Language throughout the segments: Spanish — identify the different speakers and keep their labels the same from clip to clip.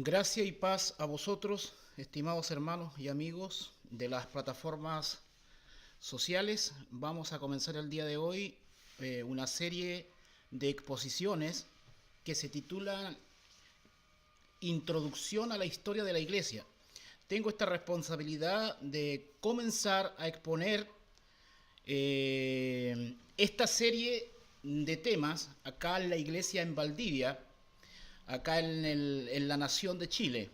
Speaker 1: Gracia y paz a vosotros, estimados hermanos y amigos de las plataformas sociales. Vamos a comenzar el día de hoy una serie de exposiciones que se titula Introducción a la historia de la Iglesia. Tengo esta responsabilidad de comenzar a exponer esta serie de temas acá en la iglesia en Valdivia, acá en la nación de Chile.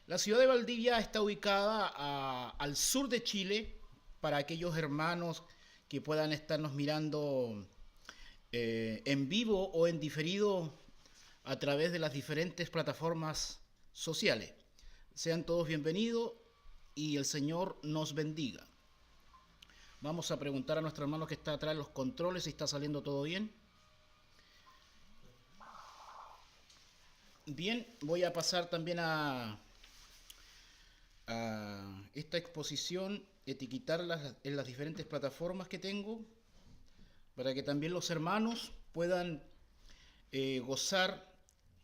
Speaker 1: La ciudad de Valdivia está ubicada al sur de Chile, para aquellos hermanos que puedan estarnos mirando en vivo o en diferido a través de las diferentes plataformas sociales. Sean todos bienvenidos y el Señor nos bendiga. Vamos a preguntar a nuestro hermano que está atrás de los controles si está saliendo todo bien. Bien, voy a pasar también a esta exposición, etiquetarlas en las diferentes plataformas que tengo, para que también los hermanos puedan gozar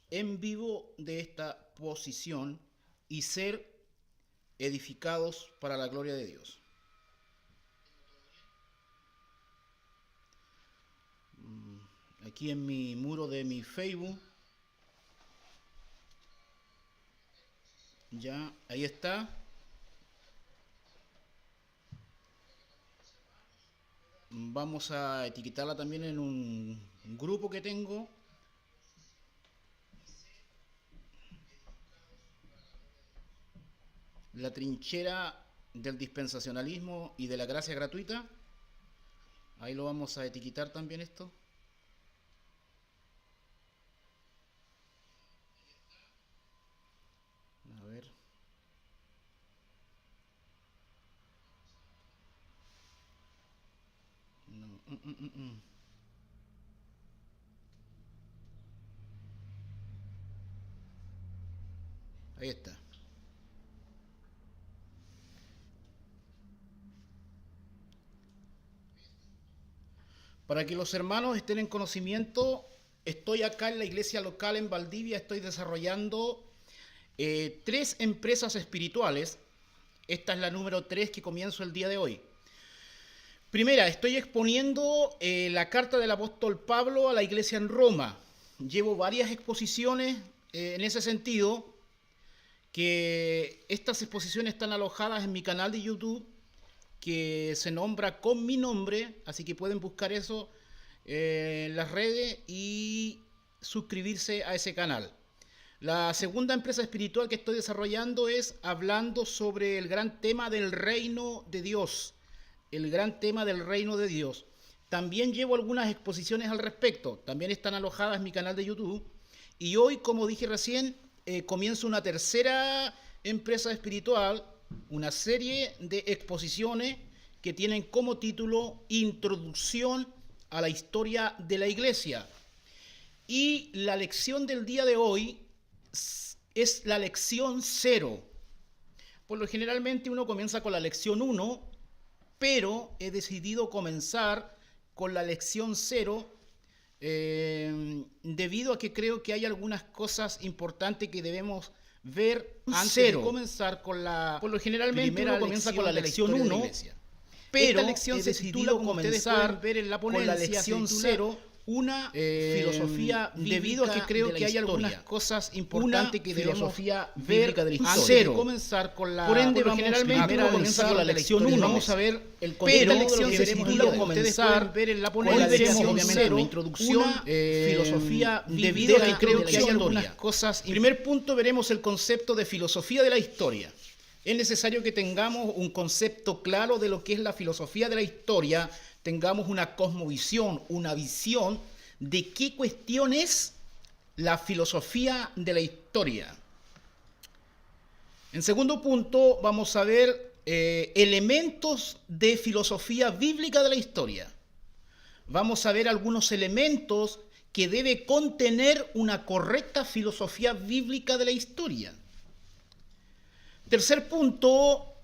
Speaker 1: en vivo de esta posición y ser edificados para la gloria de Dios. Aquí en mi muro de mi Facebook, ya, ahí está. Vamos a etiquetarla también en un grupo que tengo. La trinchera del dispensacionalismo y de la gracia gratuita. Ahí lo vamos a etiquetar también esto. A ver. No. Ahí está. Para que los hermanos estén en conocimiento, estoy acá en la iglesia local en Valdivia, estoy desarrollando 3 empresas espirituales. Esta es la número 3 que comienzo el día de hoy. Primera, estoy exponiendo la carta del apóstol Pablo a la iglesia en Roma. Llevo varias exposiciones en ese sentido, que estas exposiciones están alojadas en mi canal de YouTube, que se nombra con mi nombre, así que pueden buscar eso en las redes y suscribirse a ese canal. La segunda empresa espiritual que estoy desarrollando es hablando sobre el gran tema del reino de Dios. El gran tema del reino de Dios. También llevo algunas exposiciones al respecto. También están alojadas en mi canal de YouTube. Y hoy, como dije recién, comienzo una tercera empresa espiritual, una serie de exposiciones que tienen como título Introducción a la historia de la Iglesia. Y la lección del día de hoy es la lección 0. Por lo generalmente uno comienza con la lección 1, pero he decidido comenzar con la lección 0 debido a que creo que hay algunas cosas importantes que debemos ver antes de comenzar con la por lo generalmente uno comienza con la lección 1, pero esta lección se titula, como ustedes pueden ver en la ponencia, con la lección 0, una filosofía debido a que creo que hay algunas cosas importantes que debemos ver antes de comenzar con la. Por ende, generalmente uno comienza con la lección 1. Vamos a ver el contenido de lo que veremos y como ustedes pueden ver en la ponencia, obviamente una introducción, filosofía debido a que creo que hay algunas cosas. Primer punto, veremos el concepto de filosofía de la historia. Es necesario que tengamos un concepto claro de lo que es la filosofía de la historia, tengamos una cosmovisión, una visión de qué cuestión es la filosofía de la historia. En segundo punto, vamos a ver elementos de filosofía bíblica de la historia. Vamos a ver algunos elementos que debe contener una correcta filosofía bíblica de la historia. Tercer punto,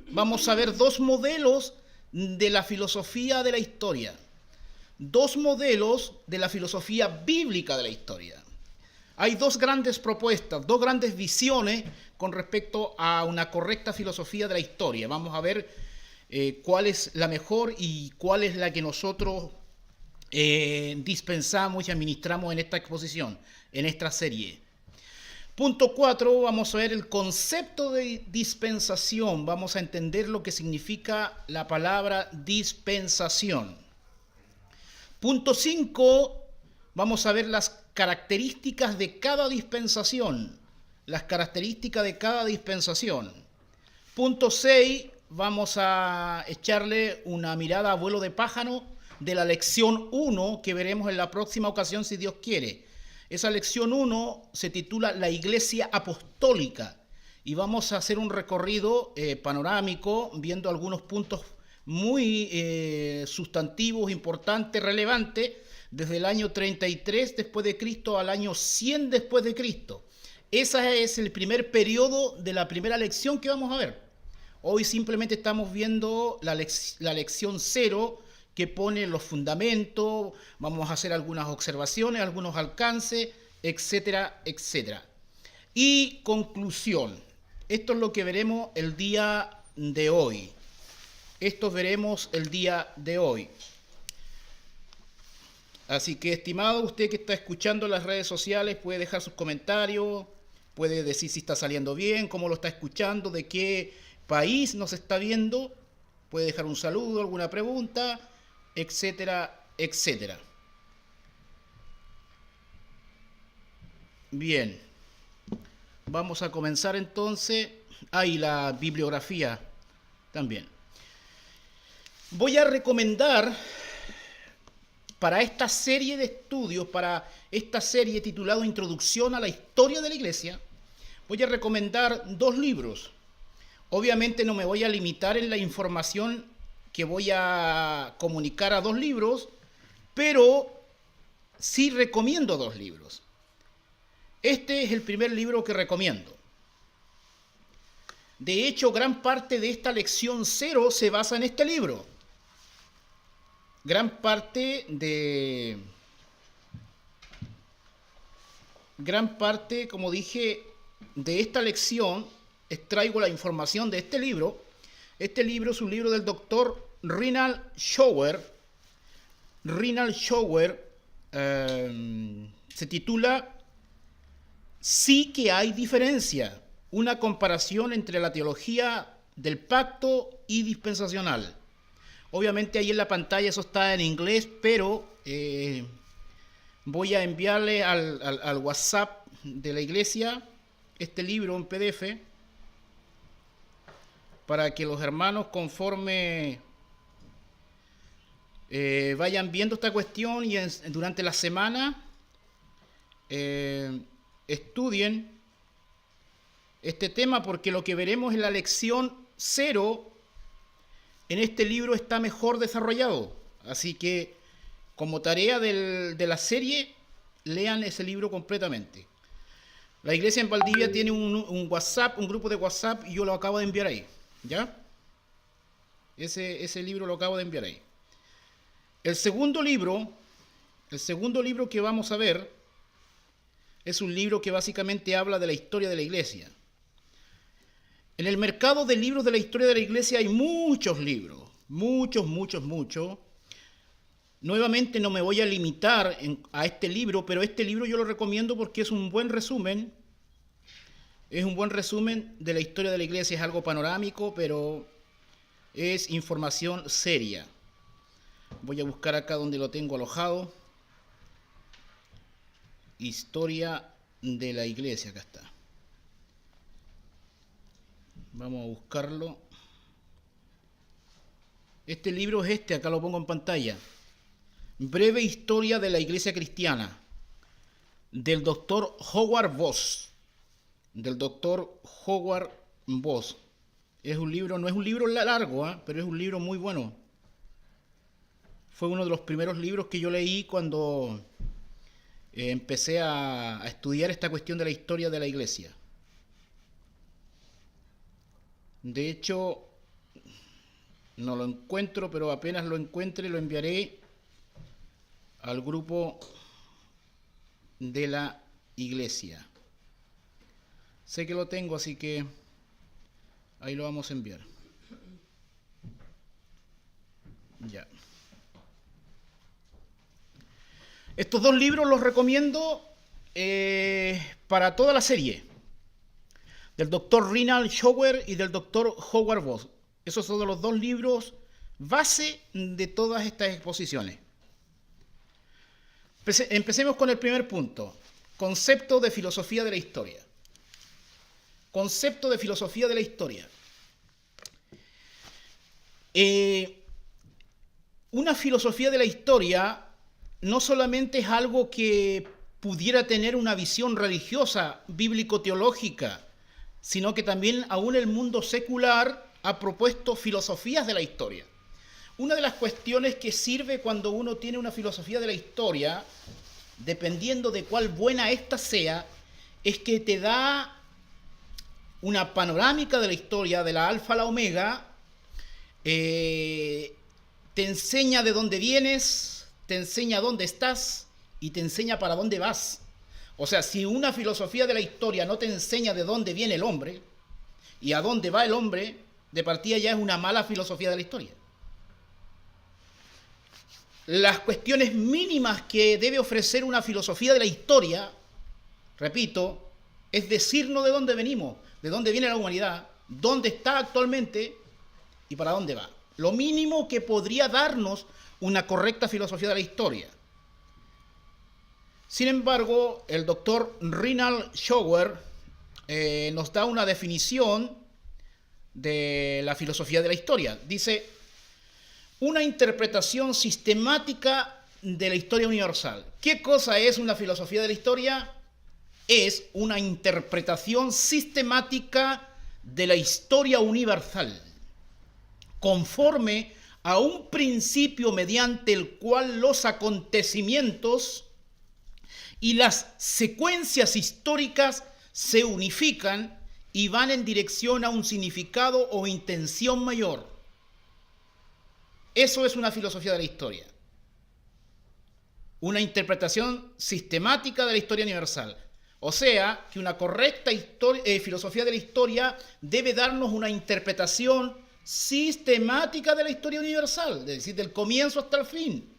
Speaker 1: vamos a ver 2 modelos de la filosofía de la historia. 2 modelos de la filosofía bíblica de la historia. Hay dos grandes propuestas, dos grandes visiones con respecto a una correcta filosofía de la historia. Vamos a ver cuál es la mejor y cuál es la que nosotros dispensamos y administramos en esta exposición, en esta serie. Punto 4, vamos a ver el concepto de dispensación. Vamos a entender lo que significa la palabra dispensación. Punto 5, vamos a ver las características de cada dispensación. Las características de cada dispensación. Punto 6, vamos a echarle una mirada a vuelo de pájaro de la lección 1 que veremos en la próxima ocasión si Dios quiere. Esa lección 1 se titula La Iglesia Apostólica y vamos a hacer un recorrido panorámico viendo algunos puntos muy sustantivos, importantes, relevantes desde el año 33 después de Cristo al año 100 después de Cristo. Ese es el primer periodo de la primera lección que vamos a ver. Hoy simplemente estamos viendo la lección 0 que pone los fundamentos, vamos a hacer algunas observaciones, algunos alcances, etcétera, etcétera. Y conclusión. Esto es lo que veremos el día de hoy. Esto veremos el día de hoy. Así que, estimado, usted que está escuchando en las redes sociales puede dejar sus comentarios, puede decir si está saliendo bien, cómo lo está escuchando, de qué país nos está viendo, puede dejar un saludo, alguna pregunta, etcétera, etcétera. Bien, vamos a comenzar entonces. Y la bibliografía también. Voy a recomendar para esta serie de estudios, para esta serie titulada Introducción a la Historia de la Iglesia, voy a recomendar 2 libros. Obviamente no me voy a limitar en la información que voy a comunicar a 2 libros, pero sí recomiendo 2 libros. Este es el primer libro que recomiendo. De hecho, gran parte de esta lección 0 se basa en este libro. Gran parte, como dije, de esta lección extraigo la información de este libro. Este libro es un libro del doctor Rinald Schauer. Rinald Schauer se titula Sí que hay diferencia, una comparación entre la teología del pacto y dispensacional. Obviamente ahí en la pantalla eso está en inglés, pero voy a enviarle al WhatsApp de la iglesia este libro en PDF para que los hermanos conforme vayan viendo esta cuestión y durante la semana estudien este tema, porque lo que veremos en la lección 0 en este libro está mejor desarrollado. Así que como tarea de la serie, lean ese libro completamente. La iglesia en Valdivia tiene un WhatsApp, un grupo de WhatsApp, y yo lo acabo de enviar ahí. ¿Ya? Ese libro lo acabo de enviar ahí. El segundo libro que vamos a ver es un libro que básicamente habla de la historia de la iglesia. En el mercado de libros de la historia de la iglesia hay muchos libros, muchos. Nuevamente no me voy a limitar a este libro, pero este libro yo lo recomiendo porque es un buen resumen. Es un buen resumen de la historia de la iglesia, es algo panorámico, pero es información seria. Voy a buscar acá donde lo tengo alojado. Historia de la iglesia, acá está. Vamos a buscarlo. Este libro es acá lo pongo en pantalla. Breve historia de la iglesia cristiana, del doctor Howard Voss. Del doctor Howard Voss. Es un libro, no es un libro largo, pero es un libro muy bueno. Fue uno de los primeros libros que yo leí cuando empecé a estudiar esta cuestión de la historia de la iglesia. De hecho, no lo encuentro, pero apenas lo encuentre lo enviaré al grupo de la iglesia. Sé que lo tengo, así que ahí lo vamos a enviar. Ya. Estos dos libros los recomiendo para toda la serie, del doctor Rinald Shower y del doctor Howard Voss. Esos son los dos libros base de todas estas exposiciones. Empecemos con el primer punto, concepto de filosofía de la historia. Concepto de filosofía de la historia. Una filosofía de la historia no solamente es algo que pudiera tener una visión religiosa, bíblico-teológica, sino que también aún el mundo secular ha propuesto filosofías de la historia. Una de las cuestiones que sirve cuando uno tiene una filosofía de la historia, dependiendo de cuál buena ésta sea, es que te da una panorámica de la historia, de la alfa a la omega, te enseña de dónde vienes, te enseña dónde estás y te enseña para dónde vas. O sea, si una filosofía de la historia no te enseña de dónde viene el hombre y a dónde va el hombre, de partida ya es una mala filosofía de la historia. Las cuestiones mínimas que debe ofrecer una filosofía de la historia, repito, es decirnos de dónde venimos, de dónde viene la humanidad, dónde está actualmente y para dónde va. Lo mínimo que podría darnos una correcta filosofía de la historia. Sin embargo, el doctor Rinald Shower nos da una definición de la filosofía de la historia. Dice: una interpretación sistemática de la historia universal. ¿Qué cosa es una filosofía de la historia? Es una interpretación sistemática de la historia universal, conforme a un principio mediante el cual los acontecimientos y las secuencias históricas se unifican y van en dirección a un significado o intención mayor. Eso es una filosofía de la historia. Una interpretación sistemática de la historia universal. O sea, que una correcta filosofía de la historia debe darnos una interpretación sistemática de la historia universal, es decir, del comienzo hasta el fin,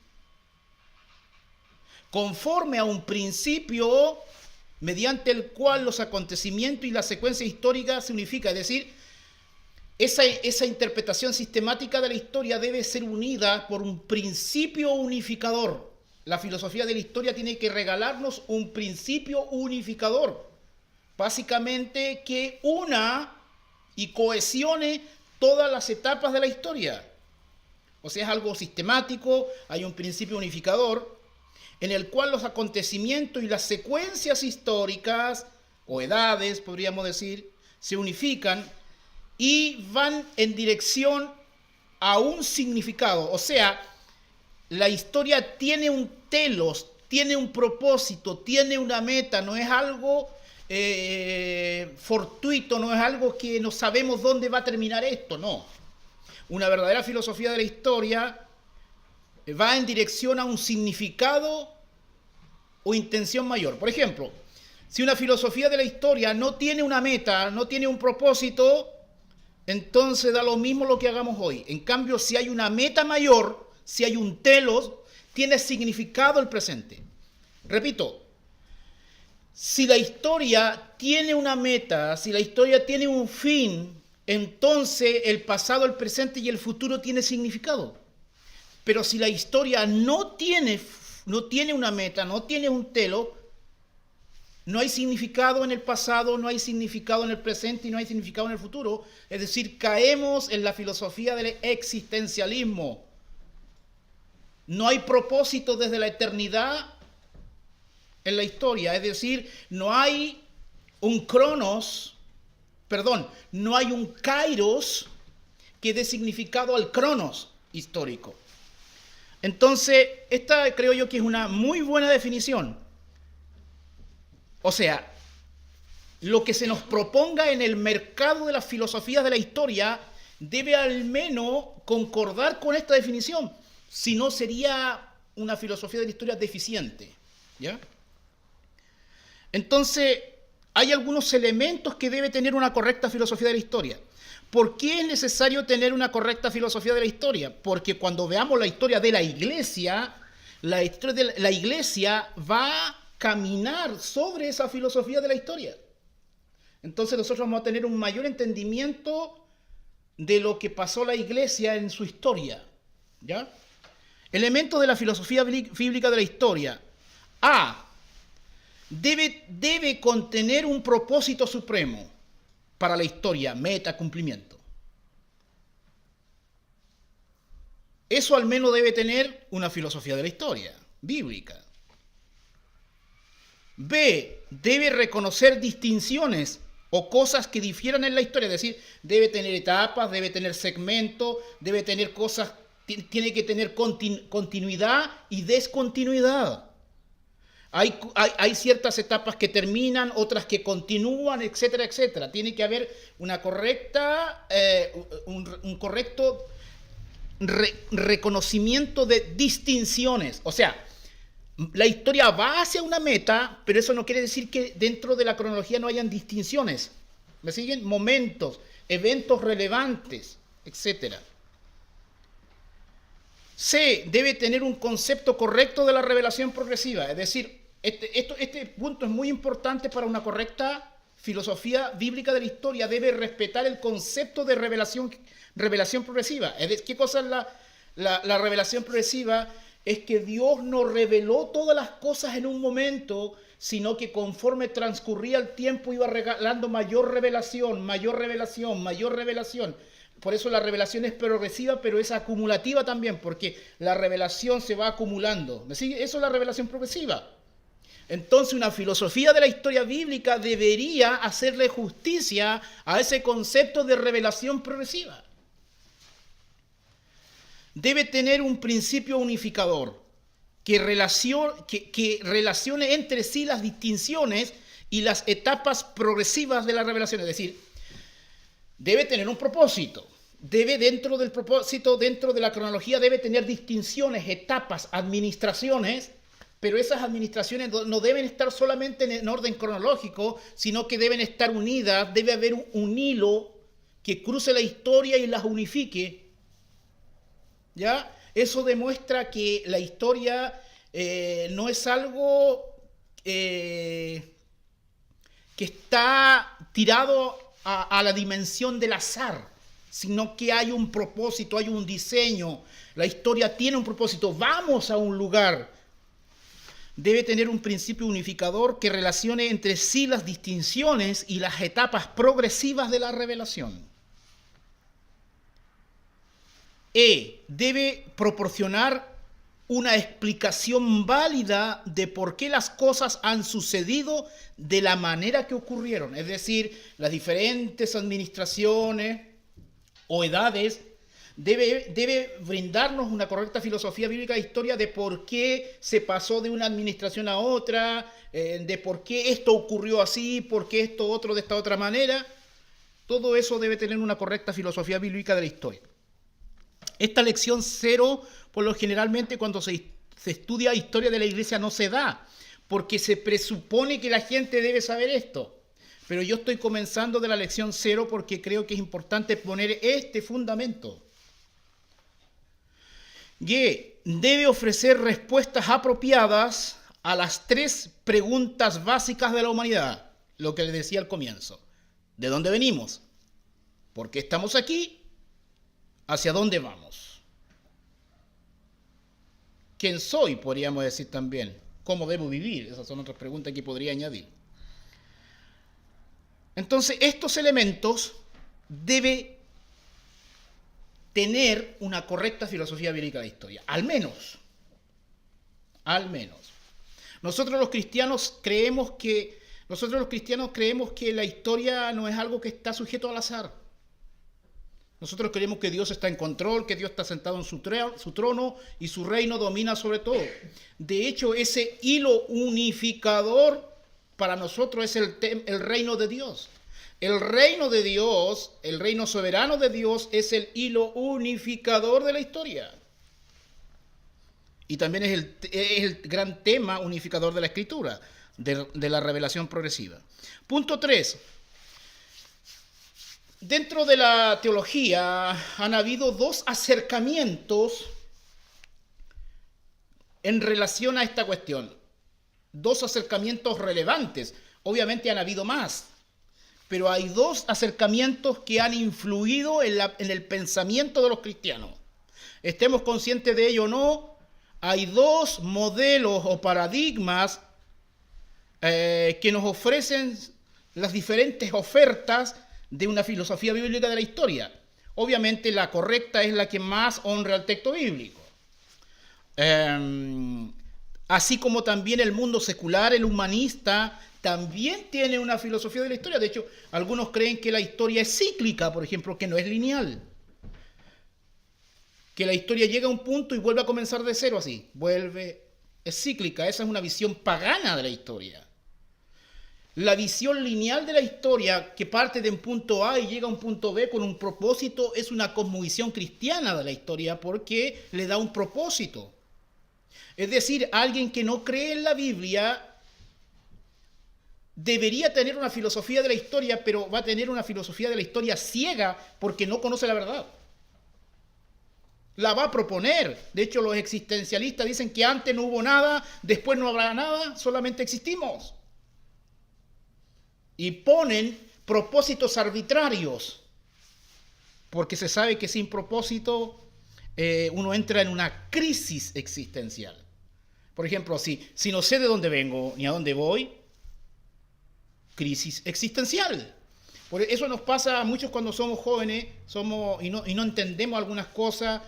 Speaker 1: conforme a un principio mediante el cual los acontecimientos y la secuencia histórica se unifican. Es decir, esa interpretación sistemática de la historia debe ser unida por un principio unificador. La filosofía de la historia tiene que regalarnos un principio unificador, básicamente que una y cohesione todas las etapas de la historia. O sea, es algo sistemático, hay un principio unificador en el cual los acontecimientos y las secuencias históricas, o edades, podríamos decir, se unifican y van en dirección a un significado. O sea, la historia tiene un telos, tiene un propósito, tiene una meta, no es algo fortuito, no es algo que no sabemos dónde va a terminar esto, no. Una verdadera filosofía de la historia va en dirección a un significado o intención mayor. Por ejemplo, si una filosofía de la historia no tiene una meta, no tiene un propósito, entonces da lo mismo lo que hagamos hoy. En cambio, si hay una meta mayor, si hay un telos, tiene significado el presente. Repito, si la historia tiene una meta, si la historia tiene un fin, entonces el pasado, el presente y el futuro tiene significado. Pero si la historia no tiene una meta, no tiene un telos, no hay significado en el pasado, no hay significado en el presente y no hay significado en el futuro. Es decir, caemos en la filosofía del existencialismo. No hay propósito desde la eternidad en la historia. Es decir, no hay un no hay un kairos que dé significado al cronos histórico. Entonces, esta creo yo que es una muy buena definición. O sea, lo que se nos proponga en el mercado de las filosofías de la historia debe al menos concordar con esta definición. Si no, sería una filosofía de la historia deficiente. ¿Ya? Entonces, hay algunos elementos que debe tener una correcta filosofía de la historia. ¿Por qué es necesario tener una correcta filosofía de la historia? Porque cuando veamos la historia de la iglesia va a caminar sobre esa filosofía de la historia. Entonces nosotros vamos a tener un mayor entendimiento de lo que pasó la iglesia en su historia. ¿Ya? Elementos de la filosofía bíblica de la historia. A. Debe contener un propósito supremo para la historia, meta, cumplimiento. Eso al menos debe tener una filosofía de la historia, bíblica. B. Debe reconocer distinciones o cosas que difieran en la historia, es decir, debe tener etapas, debe tener segmentos, debe tener cosas, tiene que tener continuidad y descontinuidad. Hay ciertas etapas que terminan, otras que continúan, etcétera, etcétera. Tiene que haber una correcta, un correcto reconocimiento de distinciones. O sea, la historia va hacia una meta, pero eso no quiere decir que dentro de la cronología no hayan distinciones. ¿Me siguen? Momentos, eventos relevantes, etcétera. C. Debe tener un concepto correcto de la revelación progresiva. Es decir, este punto es muy importante para una correcta filosofía bíblica de la historia. Debe respetar el concepto de revelación progresiva. ¿Qué cosa es la revelación progresiva? Es que Dios no reveló todas las cosas en un momento, sino que conforme transcurría el tiempo iba regalando mayor revelación, mayor revelación, mayor revelación. Por eso la revelación es progresiva, pero es acumulativa también, porque la revelación se va acumulando. ¿Me sigue? Eso es la revelación progresiva. Entonces, una filosofía de la historia bíblica debería hacerle justicia a ese concepto de revelación progresiva. Debe tener un principio unificador que relacione entre sí las distinciones y las etapas progresivas de la revelación. Es decir, debe tener un propósito. Debe, dentro del propósito, dentro de la cronología, debe tener distinciones, etapas, administraciones, pero esas administraciones no deben estar solamente en orden cronológico, sino que deben estar unidas. Debe haber un hilo que cruce la historia y las unifique. ¿Ya? Eso demuestra que la historia no es algo que está tirado a la dimensión del azar, sino que hay un propósito, hay un diseño. La historia tiene un propósito. Vamos a un lugar. Debe tener un principio unificador que relacione entre sí las distinciones y las etapas progresivas de la revelación. Debe proporcionar una explicación válida de por qué las cosas han sucedido de la manera que ocurrieron. Es decir, las diferentes administraciones o edades debe brindarnos una correcta filosofía bíblica de historia de por qué se pasó de una administración a otra, de por qué esto ocurrió así, por qué esto otro de esta otra manera. Todo eso debe tener una correcta filosofía bíblica de la historia. Esta lección 0, por lo generalmente cuando se estudia historia de la iglesia no se da, porque se presupone que la gente debe saber esto. Pero yo estoy comenzando de la lección 0 porque creo que es importante poner este fundamento. Debe ofrecer respuestas apropiadas a las 3 preguntas básicas de la humanidad, lo que les decía al comienzo. ¿De dónde venimos? ¿Por qué estamos aquí? ¿Hacia dónde vamos? ¿Quién soy? Podríamos decir también. ¿Cómo debo vivir? Esas son otras preguntas que podría añadir. Entonces, estos elementos debe tener una correcta filosofía bíblica de la historia. Al menos. Nosotros los cristianos creemos que la historia no es algo que está sujeto al azar. Nosotros creemos que Dios está en control, que Dios está sentado en su trono y su reino domina sobre todo. De hecho, ese hilo unificador para nosotros es el reino de Dios. El reino de Dios, el reino soberano de Dios, es el hilo unificador de la historia. Y también es el gran tema unificador de la Escritura. de la revelación progresiva. Punto 3. Dentro de la teología han habido dos acercamientos en relación a esta cuestión. Dos acercamientos relevantes. Obviamente han habido más, pero hay dos acercamientos que han influido en el pensamiento de los cristianos. Estemos conscientes de ello o no, hay dos modelos o paradigmas que nos ofrecen las diferentes ofertas de una filosofía bíblica de la historia. Obviamente la correcta es la que más honra al texto bíblico. Así como también el mundo secular, el humanista, también tiene una filosofía de la historia. De hecho, algunos creen que la historia es cíclica, por ejemplo, que no es lineal. Que la historia llega a un punto y vuelve a comenzar de cero así. Es cíclica. Esa es una visión pagana de la historia. La visión lineal de la historia, que parte de un punto A y llega a un punto B con un propósito, es una cosmovisión cristiana de la historia porque le da un propósito. Es decir, alguien que no cree en la Biblia debería tener una filosofía de la historia, pero va a tener una filosofía de la historia ciega porque no conoce la verdad. La va a proponer. De hecho, los existencialistas dicen que antes no hubo nada, después no habrá nada, solamente existimos. Y ponen propósitos arbitrarios, porque se sabe que sin propósito uno entra en una crisis existencial. Por ejemplo, si no sé de dónde vengo ni a dónde voy, crisis existencial. Por eso nos pasa a muchos cuando somos jóvenes y no entendemos algunas cosas.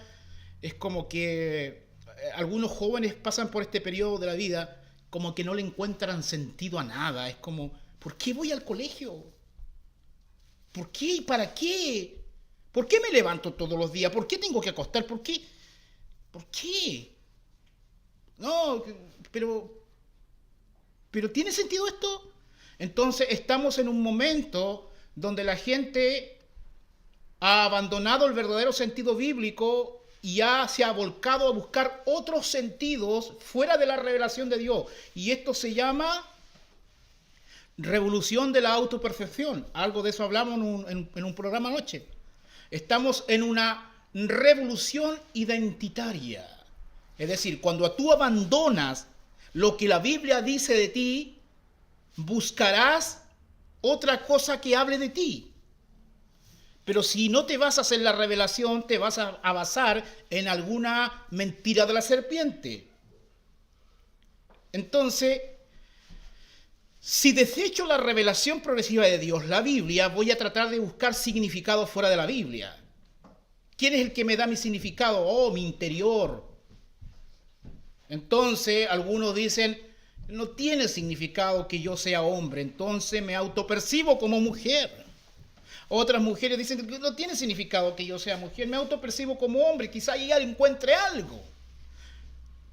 Speaker 1: Es como que algunos jóvenes pasan por este periodo de la vida como que no le encuentran sentido a nada. Es como, ¿por qué voy al colegio? ¿Por qué y para qué? ¿Por qué me levanto todos los días? ¿Por qué tengo que acostar? ¿Por qué? ¿Por qué? No, pero ¿tiene sentido esto? Entonces estamos en un momento donde la gente ha abandonado el verdadero sentido bíblico y ya se ha volcado a buscar otros sentidos fuera de la revelación de Dios. Y esto se llama revolución de la autopercepción. Algo de eso hablamos en un programa anoche. Estamos en una revolución identitaria. Es decir, cuando tú abandonas lo que la Biblia dice de ti, buscarás otra cosa que hable de ti. Pero si no te basas en la revelación, te vas a basar en alguna mentira de la serpiente. Entonces, si desecho la revelación progresiva de Dios, la Biblia, voy a tratar de buscar significado fuera de la Biblia. ¿Quién es el que me da mi significado? Oh, mi interior. Entonces, algunos dicen, no tiene significado que yo sea hombre, entonces me autopercibo como mujer. Otras mujeres dicen que no tiene significado que yo sea mujer, me autopercibo como hombre, quizá ella encuentre algo.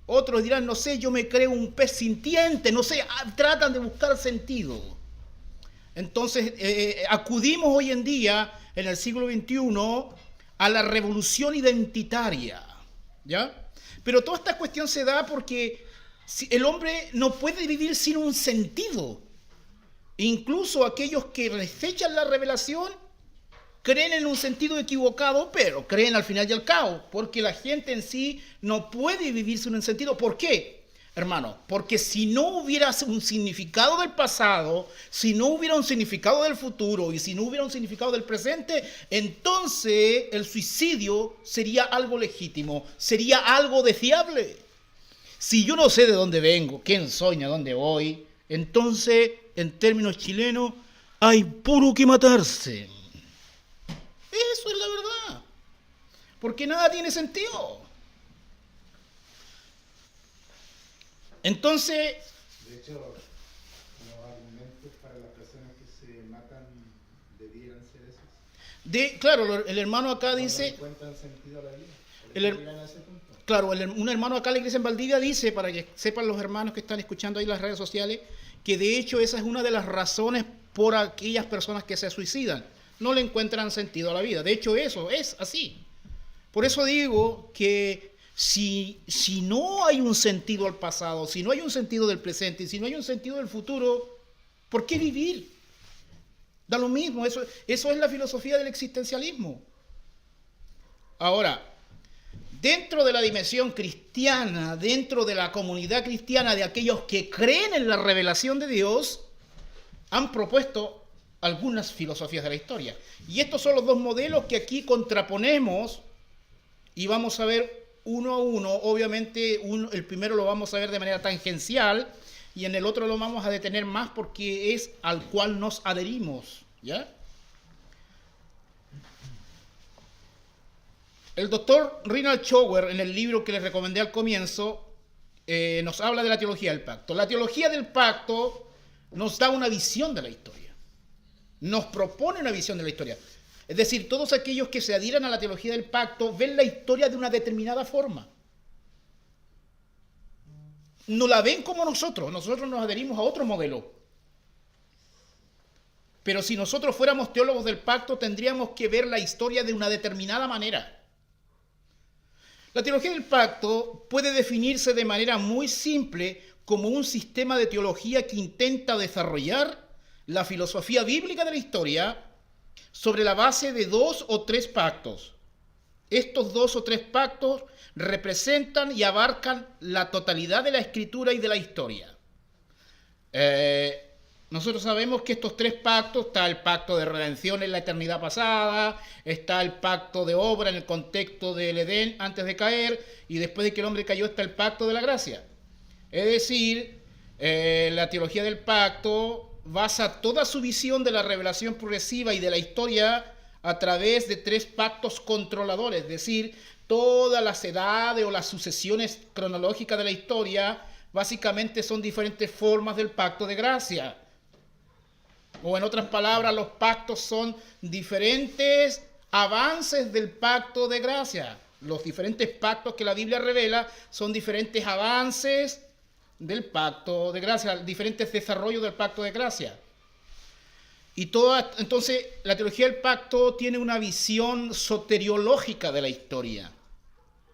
Speaker 1: Otros dirán, no sé, yo me creo un pez sintiente, no sé, tratan de buscar sentido. Entonces, acudimos hoy en día, en el siglo XXI, a la revolución identitaria, ¿ya? Pero toda esta cuestión se da porque el hombre no puede vivir sin un sentido. Incluso aquellos que desechan la revelación creen en un sentido equivocado, pero creen al final y al cabo, porque la gente en sí no puede vivir sin un sentido. ¿Por qué, hermano? Porque si no hubiera un significado del pasado, si no hubiera un significado del futuro y si no hubiera un significado del presente, entonces el suicidio sería algo legítimo, sería algo deseable. Si yo no sé de dónde vengo, quién soy ni a dónde voy, entonces, en términos chilenos, hay puro que matarse. Eso es la verdad. Porque nada tiene sentido. Entonces...
Speaker 2: De hecho, los argumentos para las personas que se matan debieran ser esos.
Speaker 1: Claro, el hermano acá dice...
Speaker 2: No encuentran sentido a la vida.
Speaker 1: Claro, un hermano acá en la iglesia en Valdivia dice, para que sepan los hermanos que están escuchando ahí las redes sociales, que de hecho esa es una de las razones por aquellas personas que se suicidan. No le encuentran sentido a la vida. De hecho, eso es así. Por eso digo que Si no hay un sentido al pasado, si no hay un sentido del presente, si no hay un sentido del futuro, ¿por qué vivir? Da lo mismo, eso es la filosofía del existencialismo. Ahora, dentro de la dimensión cristiana, dentro de la comunidad cristiana, de aquellos que creen en la revelación de Dios, han propuesto algunas filosofías de la historia. Y estos son los dos modelos que aquí contraponemos y vamos a ver uno a uno. Obviamente el primero lo vamos a ver de manera tangencial y en el otro lo vamos a detener más porque es al cual nos adherimos, ¿ya? El doctor Reinhard Schauer, en el libro que les recomendé al comienzo, nos habla de la teología del pacto. La teología del pacto nos da una visión de la historia. Nos propone una visión de la historia. Es decir, todos aquellos que se adhieran a la teología del pacto ven la historia de una determinada forma. No la ven como nosotros nos adherimos a otro modelo. Pero si nosotros fuéramos teólogos del pacto, tendríamos que ver la historia de una determinada manera. La teología del pacto puede definirse de manera muy simple como un sistema de teología que intenta desarrollar la filosofía bíblica de la historia sobre la base de 2 o 3 pactos. Estos 2 o 3 pactos representan y abarcan la totalidad de la escritura y de la historia. Nosotros sabemos que estos 3 pactos, está el pacto de redención en la eternidad pasada, está el pacto de obra en el contexto del Edén antes de caer, y después de que el hombre cayó está el pacto de la gracia. Es decir, la teología del pacto basa toda su visión de la revelación progresiva y de la historia a través de 3 pactos controladores, es decir, todas las edades o las sucesiones cronológicas de la historia básicamente son diferentes formas del pacto de gracia. O en otras palabras, los pactos son diferentes avances del pacto de gracia. Los diferentes pactos que la Biblia revela son diferentes avances del pacto de gracia, diferentes desarrollos del pacto de gracia. Entonces, la teología del pacto tiene una visión soteriológica de la historia.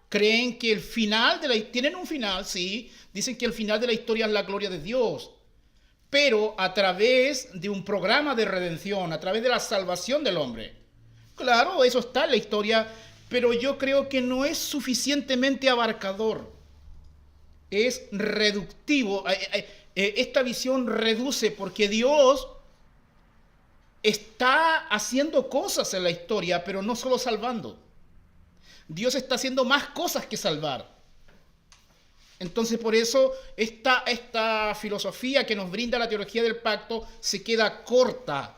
Speaker 1: Creen que el final tienen un final, sí, dicen que el final de la historia es la gloria de Dios, pero a través de un programa de redención, a través de la salvación del hombre. Claro, eso está en la historia, pero yo creo que no es suficientemente abarcador. Es reductivo. Esta visión reduce porque Dios está haciendo cosas en la historia, pero no solo salvando. Dios está haciendo más cosas que salvar. Entonces, por eso, esta filosofía que nos brinda la teología del pacto se queda corta.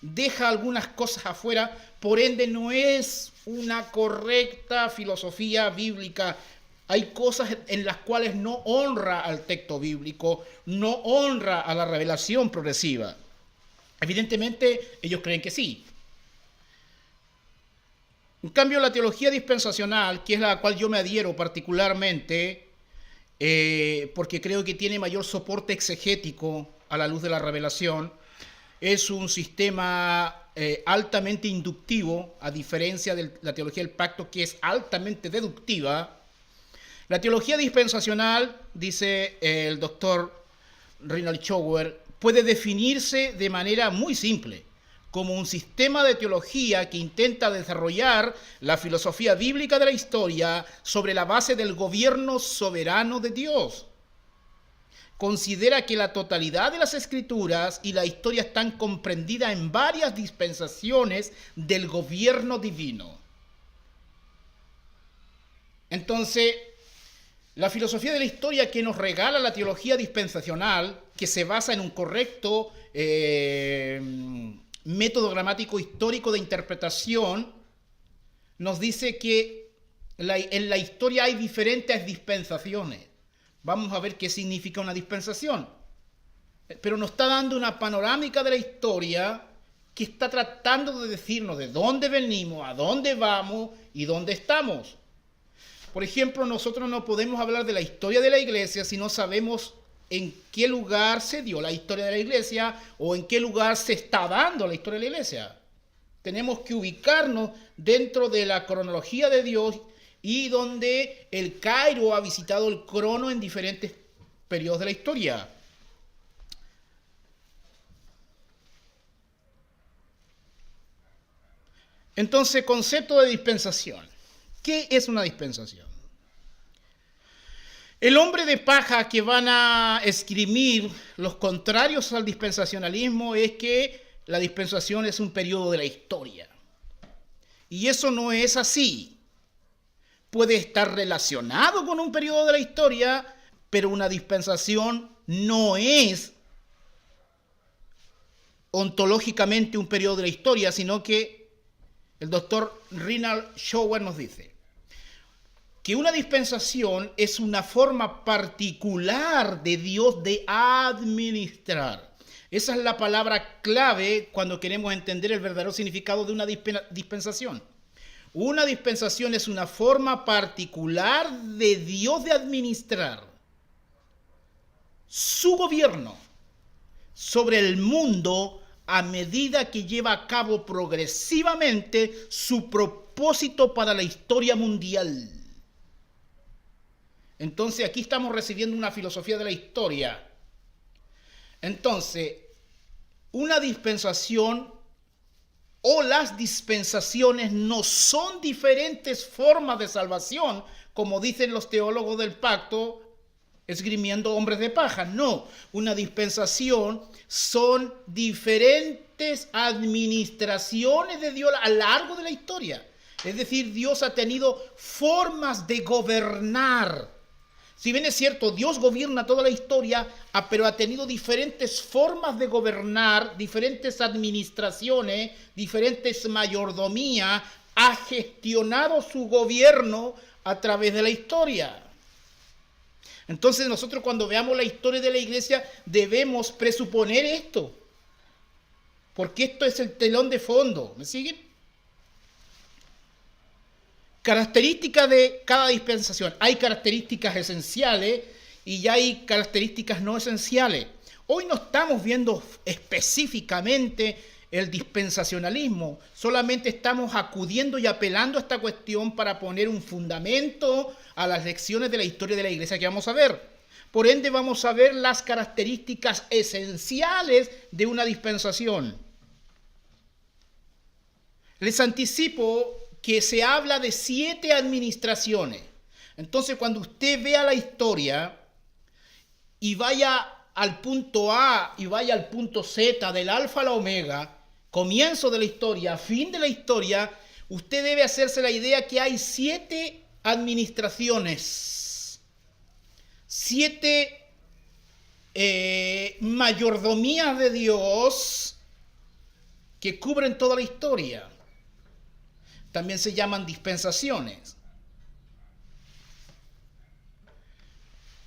Speaker 1: Deja algunas cosas afuera, por ende no es una correcta filosofía bíblica. Hay cosas en las cuales no honra al texto bíblico, no honra a la revelación progresiva. Evidentemente, ellos creen que sí. En cambio, la teología dispensacional, que es la a la cual yo me adhiero particularmente, porque creo que tiene mayor soporte exegético a la luz de la revelación, es un sistema altamente inductivo, a diferencia de la teología del pacto, que es altamente deductiva. La teología dispensacional, dice el doctor Reinhard Schauer, puede definirse de manera muy simple, como un sistema de teología que intenta desarrollar la filosofía bíblica de la historia sobre la base del gobierno soberano de Dios. Considera que la totalidad de las escrituras y la historia están comprendidas en varias dispensaciones del gobierno divino. Entonces, la filosofía de la historia que nos regala la teología dispensacional, que se basa en un correcto método gramático histórico de interpretación, nos dice que en la historia hay diferentes dispensaciones. Vamos a ver qué significa una dispensación. Pero nos está dando una panorámica de la historia que está tratando de decirnos de dónde venimos, a dónde vamos y dónde estamos. Por ejemplo, nosotros no podemos hablar de la historia de la iglesia si no sabemos en qué lugar se dio la historia de la iglesia o en qué lugar se está dando la historia de la iglesia. Tenemos que ubicarnos dentro de la cronología de Dios y donde el Cairo ha visitado el crono en diferentes periodos de la historia. Entonces, concepto de dispensación. ¿Qué es una dispensación? El hombre de paja que van a esgrimir los contrarios al dispensacionalismo es que la dispensación es un periodo de la historia. Y eso no es así. Puede estar relacionado con un periodo de la historia, pero una dispensación no es ontológicamente un periodo de la historia, sino que el doctor Rinald Schauer nos dice que una dispensación es una forma particular de Dios de administrar. Esa es la palabra clave cuando queremos entender el verdadero significado de una dispensación. Una dispensación es una forma particular de Dios de administrar su gobierno sobre el mundo a medida que lleva a cabo progresivamente su propósito para la historia mundial. Entonces aquí estamos recibiendo una filosofía de la historia. Entonces, una dispensación o las dispensaciones no son diferentes formas de salvación, como dicen los teólogos del pacto, esgrimiendo hombres de paja. No, una dispensación son diferentes administraciones de Dios a lo largo de la historia. Es decir, Dios ha tenido formas de gobernar. Si bien es cierto, Dios gobierna toda la historia, pero ha tenido diferentes formas de gobernar, diferentes administraciones, diferentes mayordomías, ha gestionado su gobierno a través de la historia. Entonces nosotros cuando veamos la historia de la iglesia debemos presuponer esto, porque esto es el telón de fondo. ¿Me siguen? Características de cada dispensación. Hay características esenciales y ya hay características no esenciales. Hoy no estamos viendo específicamente el dispensacionalismo, solamente estamos acudiendo y apelando a esta cuestión para poner un fundamento a las lecciones de la historia de la iglesia que vamos a ver. Por ende, vamos a ver las características esenciales de una dispensación. Les anticipo que se habla de 7 administraciones. Entonces, cuando usted vea la historia y vaya al punto A y vaya al punto Z, del alfa a la omega, comienzo de la historia, fin de la historia, usted debe hacerse la idea que hay 7 administraciones, 7 mayordomías de Dios que cubren toda la historia. También se llaman dispensaciones.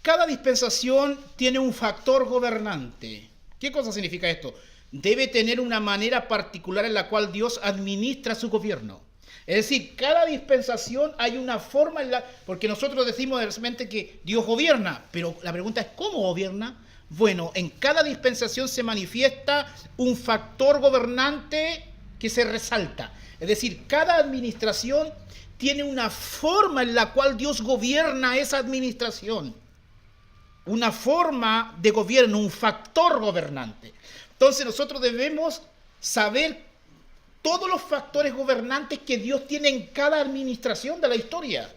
Speaker 1: Cada dispensación tiene un factor gobernante. ¿Qué cosa significa esto? Debe tener una manera particular en la cual Dios administra su gobierno. Es decir, cada dispensación hay una forma en la... Porque nosotros decimos realmente que Dios gobierna, pero la pregunta es ¿cómo gobierna? Bueno, en cada dispensación se manifiesta un factor gobernante que se resalta. Es decir, cada administración tiene una forma en la cual Dios gobierna esa administración. Una forma de gobierno, un factor gobernante. Entonces nosotros debemos saber todos los factores gobernantes que Dios tiene en cada administración de la historia.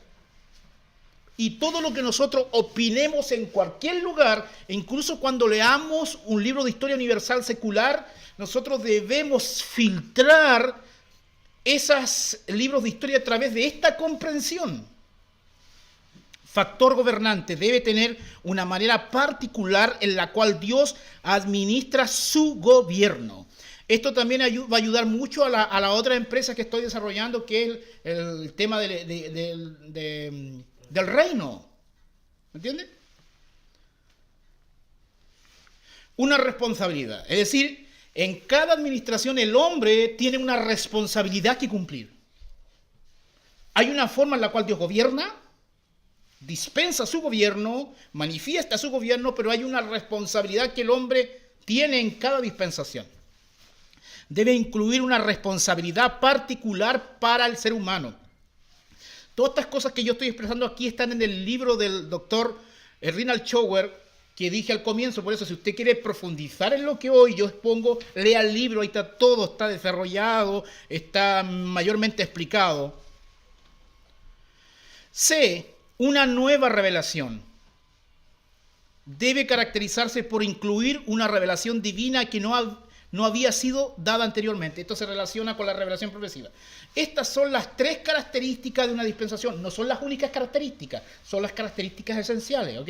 Speaker 1: Y todo lo que nosotros opinemos en cualquier lugar, e incluso cuando leamos un libro de historia universal secular, nosotros debemos filtrar esos libros de historia a través de esta comprensión. Factor gobernante debe tener una manera particular en la cual Dios administra su gobierno. Esto también va a ayudar mucho a la otra empresa que estoy desarrollando, que es el tema del reino. ¿Me entienden? Una responsabilidad. Es decir, en cada administración el hombre tiene una responsabilidad que cumplir. Hay una forma en la cual Dios gobierna, dispensa su gobierno, manifiesta su gobierno, pero hay una responsabilidad que el hombre tiene en cada dispensación. debe incluir una responsabilidad particular para el ser humano. Todas estas cosas que yo estoy expresando aquí están en el libro del doctor Rinald Chower, que dije al comienzo. Por eso, si usted quiere profundizar en lo que hoy yo expongo, lea el libro, ahí está todo, está desarrollado, está mayormente explicado. C. Una nueva revelación debe caracterizarse por incluir una revelación divina que no había sido dada anteriormente. Esto se relaciona con la revelación progresiva. Estas son las 3 características de una dispensación. No son las únicas características, son las características esenciales, ¿ok?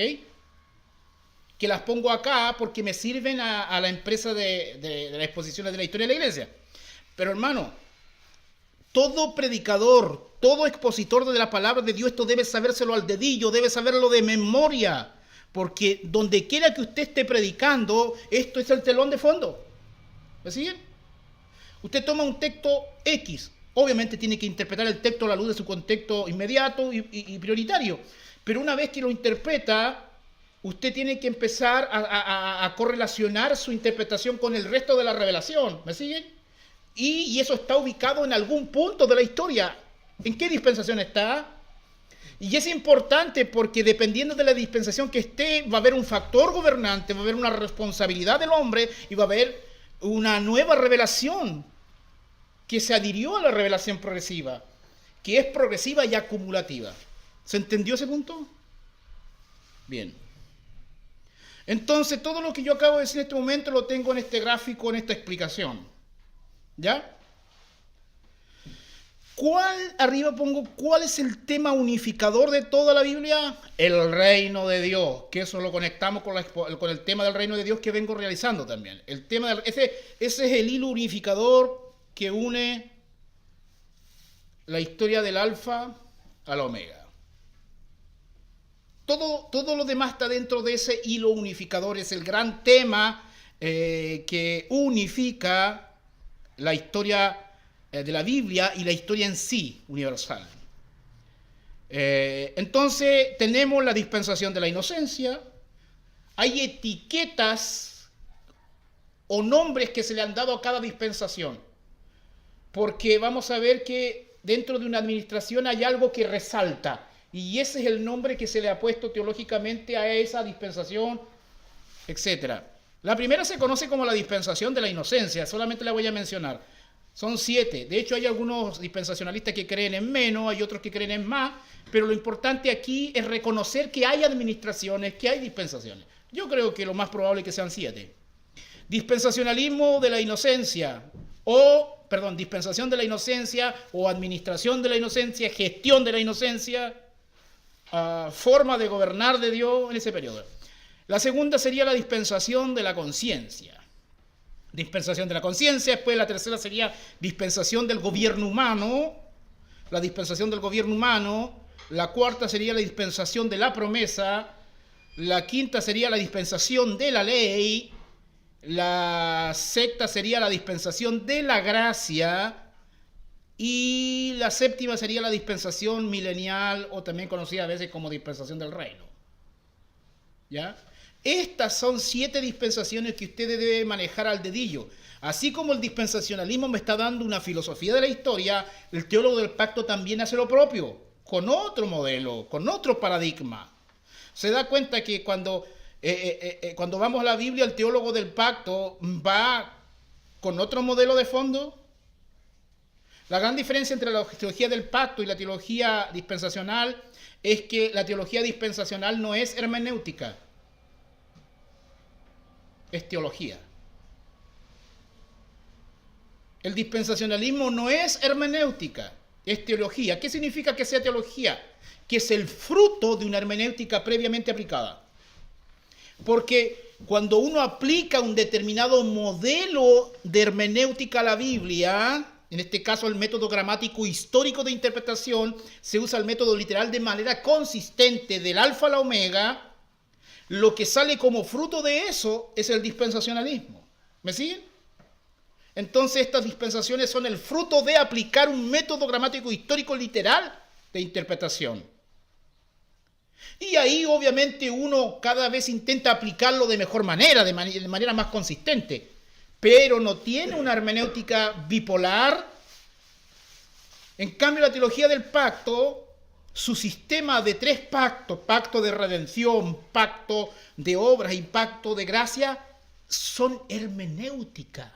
Speaker 1: Que las pongo acá porque me sirven a la empresa de las exposiciones de la historia de la iglesia. Pero hermano, todo predicador, todo expositor de la palabra de Dios, esto debe sabérselo al dedillo, debe saberlo de memoria. Porque donde quiera que usted esté predicando, esto es el telón de fondo. ¿Me siguen? Usted toma un texto X, obviamente tiene que interpretar el texto a la luz de su contexto inmediato y prioritario. Pero una vez que lo interpreta, usted tiene que empezar a correlacionar su interpretación con el resto de la revelación. ¿Me siguen? Y eso está ubicado en algún punto de la historia. ¿En qué dispensación está? Y es importante porque dependiendo de la dispensación que esté, va a haber un factor gobernante, va a haber una responsabilidad del hombre y va a haber una nueva revelación que se adhirió a la revelación progresiva, que es progresiva y acumulativa. ¿Se entendió ese punto? Bien. Entonces, todo lo que yo acabo de decir en este momento lo tengo en este gráfico, en esta explicación. ¿Ya? Arriba pongo, ¿cuál es el tema unificador de toda la Biblia? El reino de Dios, que eso lo conectamos con el tema del reino de Dios que vengo realizando también. Ese es el hilo unificador que une la historia del alfa a la omega. Todo lo demás está dentro de ese hilo unificador, es el gran tema que unifica la historia de la Biblia y la historia en sí, universal. Entonces, tenemos la dispensación de la inocencia. Hay etiquetas o nombres que se le han dado a cada dispensación. Porque vamos a ver que dentro de una administración hay algo que resalta. Y ese es el nombre que se le ha puesto teológicamente a esa dispensación, etc. La primera se conoce como la dispensación de la inocencia. Solamente la voy a mencionar. Son 7. De hecho, hay algunos dispensacionalistas que creen en menos, hay otros que creen en más, pero lo importante aquí es reconocer que hay administraciones, que hay dispensaciones. Yo creo que lo más probable es que sean 7. Dispensacionalismo de la inocencia, dispensación de la inocencia, o administración de la inocencia, gestión de la inocencia, forma de gobernar de Dios en ese periodo. La segunda sería la dispensación de la conciencia. Dispensación de la conciencia. Después la tercera sería dispensación del gobierno humano. La dispensación del gobierno humano. La cuarta sería la dispensación de la promesa. La quinta sería la dispensación de la ley. La sexta sería la dispensación de la gracia. Y la séptima sería la dispensación milenial, o también conocida a veces como dispensación del reino. ¿Ya? Estas son 7 dispensaciones que usted debe manejar al dedillo. Así como el dispensacionalismo me está dando una filosofía de la historia, el teólogo del pacto también hace lo propio, con otro modelo, con otro paradigma. Se da cuenta que cuando vamos a la Biblia, el teólogo del pacto va con otro modelo de fondo. La gran diferencia entre la teología del pacto y la teología dispensacional es que la teología dispensacional no es hermenéutica. Es teología. El dispensacionalismo no es hermenéutica, es teología. ¿Qué significa que sea teología? Que es el fruto de una hermenéutica previamente aplicada. Porque cuando uno aplica un determinado modelo de hermenéutica a la Biblia, en este caso el método gramático histórico de interpretación, se usa el método literal de manera consistente del alfa a la omega. Lo que sale como fruto de eso es el dispensacionalismo. ¿Me siguen? Entonces estas dispensaciones son el fruto de aplicar un método gramático histórico literal de interpretación. Y ahí obviamente uno cada vez intenta aplicarlo de mejor manera, de manera más consistente. pero no tiene una hermenéutica bipolar. En cambio, la teología del pacto, su sistema de 3 pactos, pacto de redención, pacto de obras y pacto de gracia, son hermenéutica.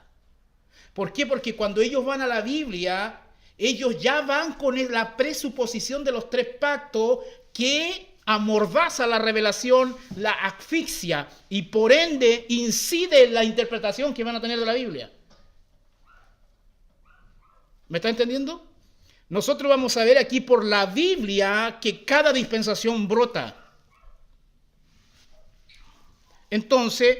Speaker 1: ¿Por qué? Porque cuando ellos van a la Biblia, ellos ya van con la presuposición de los 3 pactos que amordaza la revelación, la asfixia y por ende incide en la interpretación que van a tener de la Biblia. ¿Me está entendiendo? Nosotros vamos a ver aquí por la Biblia que cada dispensación brota. Entonces,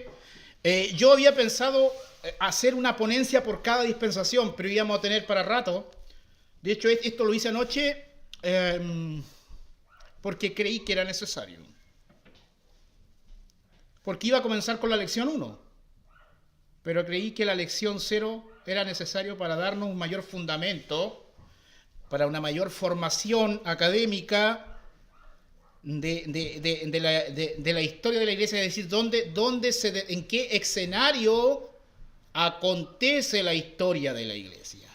Speaker 1: yo había pensado hacer una ponencia por cada dispensación, pero íbamos a tener para rato. De hecho, esto lo hice anoche porque creí que era necesario. Porque iba a comenzar con la lección 1, pero creí que la lección 0 era necesario para darnos un mayor fundamento, para una mayor formación académica de la historia de la iglesia, es decir, en qué escenario acontece la historia de la iglesia.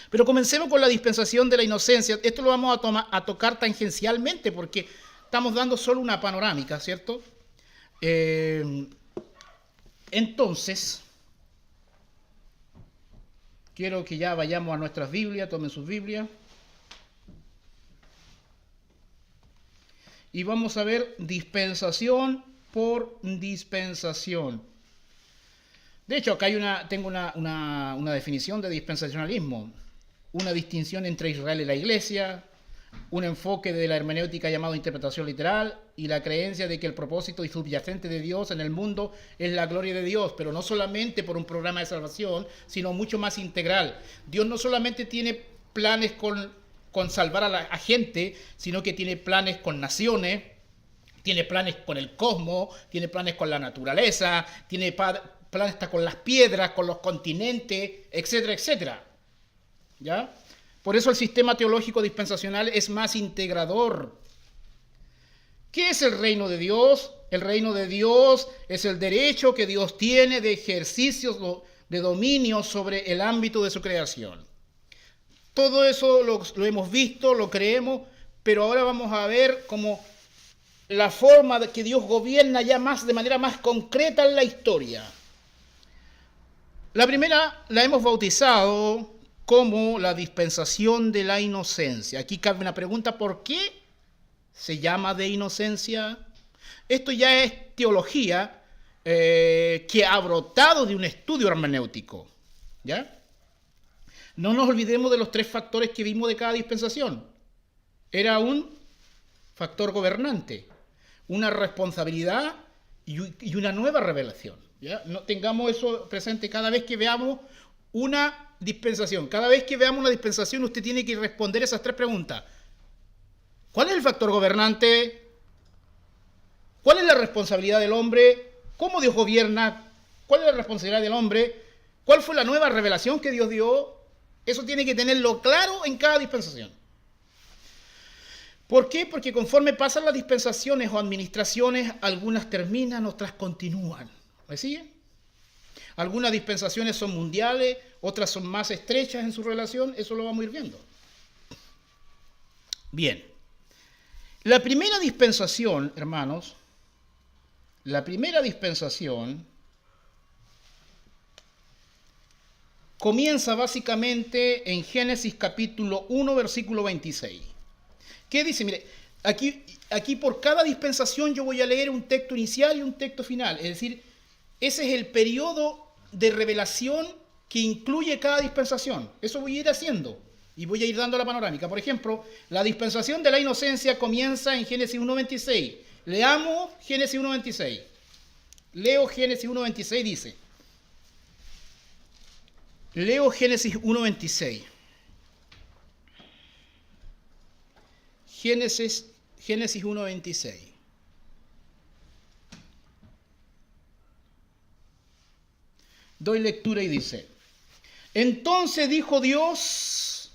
Speaker 1: Pero comencemos con la dispensación de la inocencia. Esto lo vamos a tocar tangencialmente porque estamos dando solo una panorámica, ¿cierto? Entonces, quiero que ya vayamos a nuestras Biblias, tomen sus Biblias. Y vamos a ver dispensación por dispensación. De hecho, acá tengo una definición de dispensacionalismo. Una distinción entre Israel y la Iglesia, un enfoque de la hermenéutica llamado interpretación literal y la creencia de que el propósito y subyacente de Dios en el mundo es la gloria de Dios, pero no solamente por un programa de salvación, sino mucho más integral. Dios no solamente tiene planes con salvar a la gente, sino que tiene planes con naciones, tiene planes con el cosmos, tiene planes con la naturaleza, tiene planes hasta con las piedras, con los continentes, etcétera, etcétera. ¿Ya? Por eso el sistema teológico dispensacional es más integrador. ¿Qué es el reino de Dios? El reino de Dios es el derecho que Dios tiene de ejercicio, de dominio sobre el ámbito de su creación. Todo eso lo hemos visto, lo creemos, pero ahora vamos a ver cómo la forma de que Dios gobierna ya de manera más concreta en la historia. La primera la hemos bautizado como la dispensación de la inocencia. Aquí cabe una pregunta: ¿por qué se llama de inocencia? Esto ya es teología que ha brotado de un estudio hermenéutico. ¿Ya? No nos olvidemos de los 3 factores que vimos de cada dispensación. Era un factor gobernante, una responsabilidad y una nueva revelación. ¿Ya? No tengamos eso presente cada vez que veamos una dispensación. Cada vez que veamos una dispensación, usted tiene que responder esas 3 preguntas. ¿Cuál es el factor gobernante? ¿Cuál es la responsabilidad del hombre? ¿Cómo Dios gobierna? ¿Cuál es la responsabilidad del hombre? ¿Cuál fue la nueva revelación que Dios dio? Eso tiene que tenerlo claro en cada dispensación. ¿Por qué? Porque conforme pasan las dispensaciones o administraciones, algunas terminan, otras continúan. ¿Me siguen? Algunas dispensaciones son mundiales, otras son más estrechas en su relación, eso lo vamos a ir viendo. Bien, la primera dispensación, hermanos, comienza básicamente en Génesis capítulo 1, versículo 26. ¿Qué dice? Mire, aquí por cada dispensación yo voy a leer un texto inicial y un texto final, es decir, ese es el periodo de revelación que incluye cada dispensación. Eso voy a ir haciendo y voy a ir dando la panorámica. Por ejemplo, la dispensación de la inocencia comienza en Génesis 1.26. Leamos Génesis 1.26. Leo Génesis 1.26, dice. Leo Génesis 1.26. Génesis 1.26. Doy lectura y dice: entonces dijo Dios,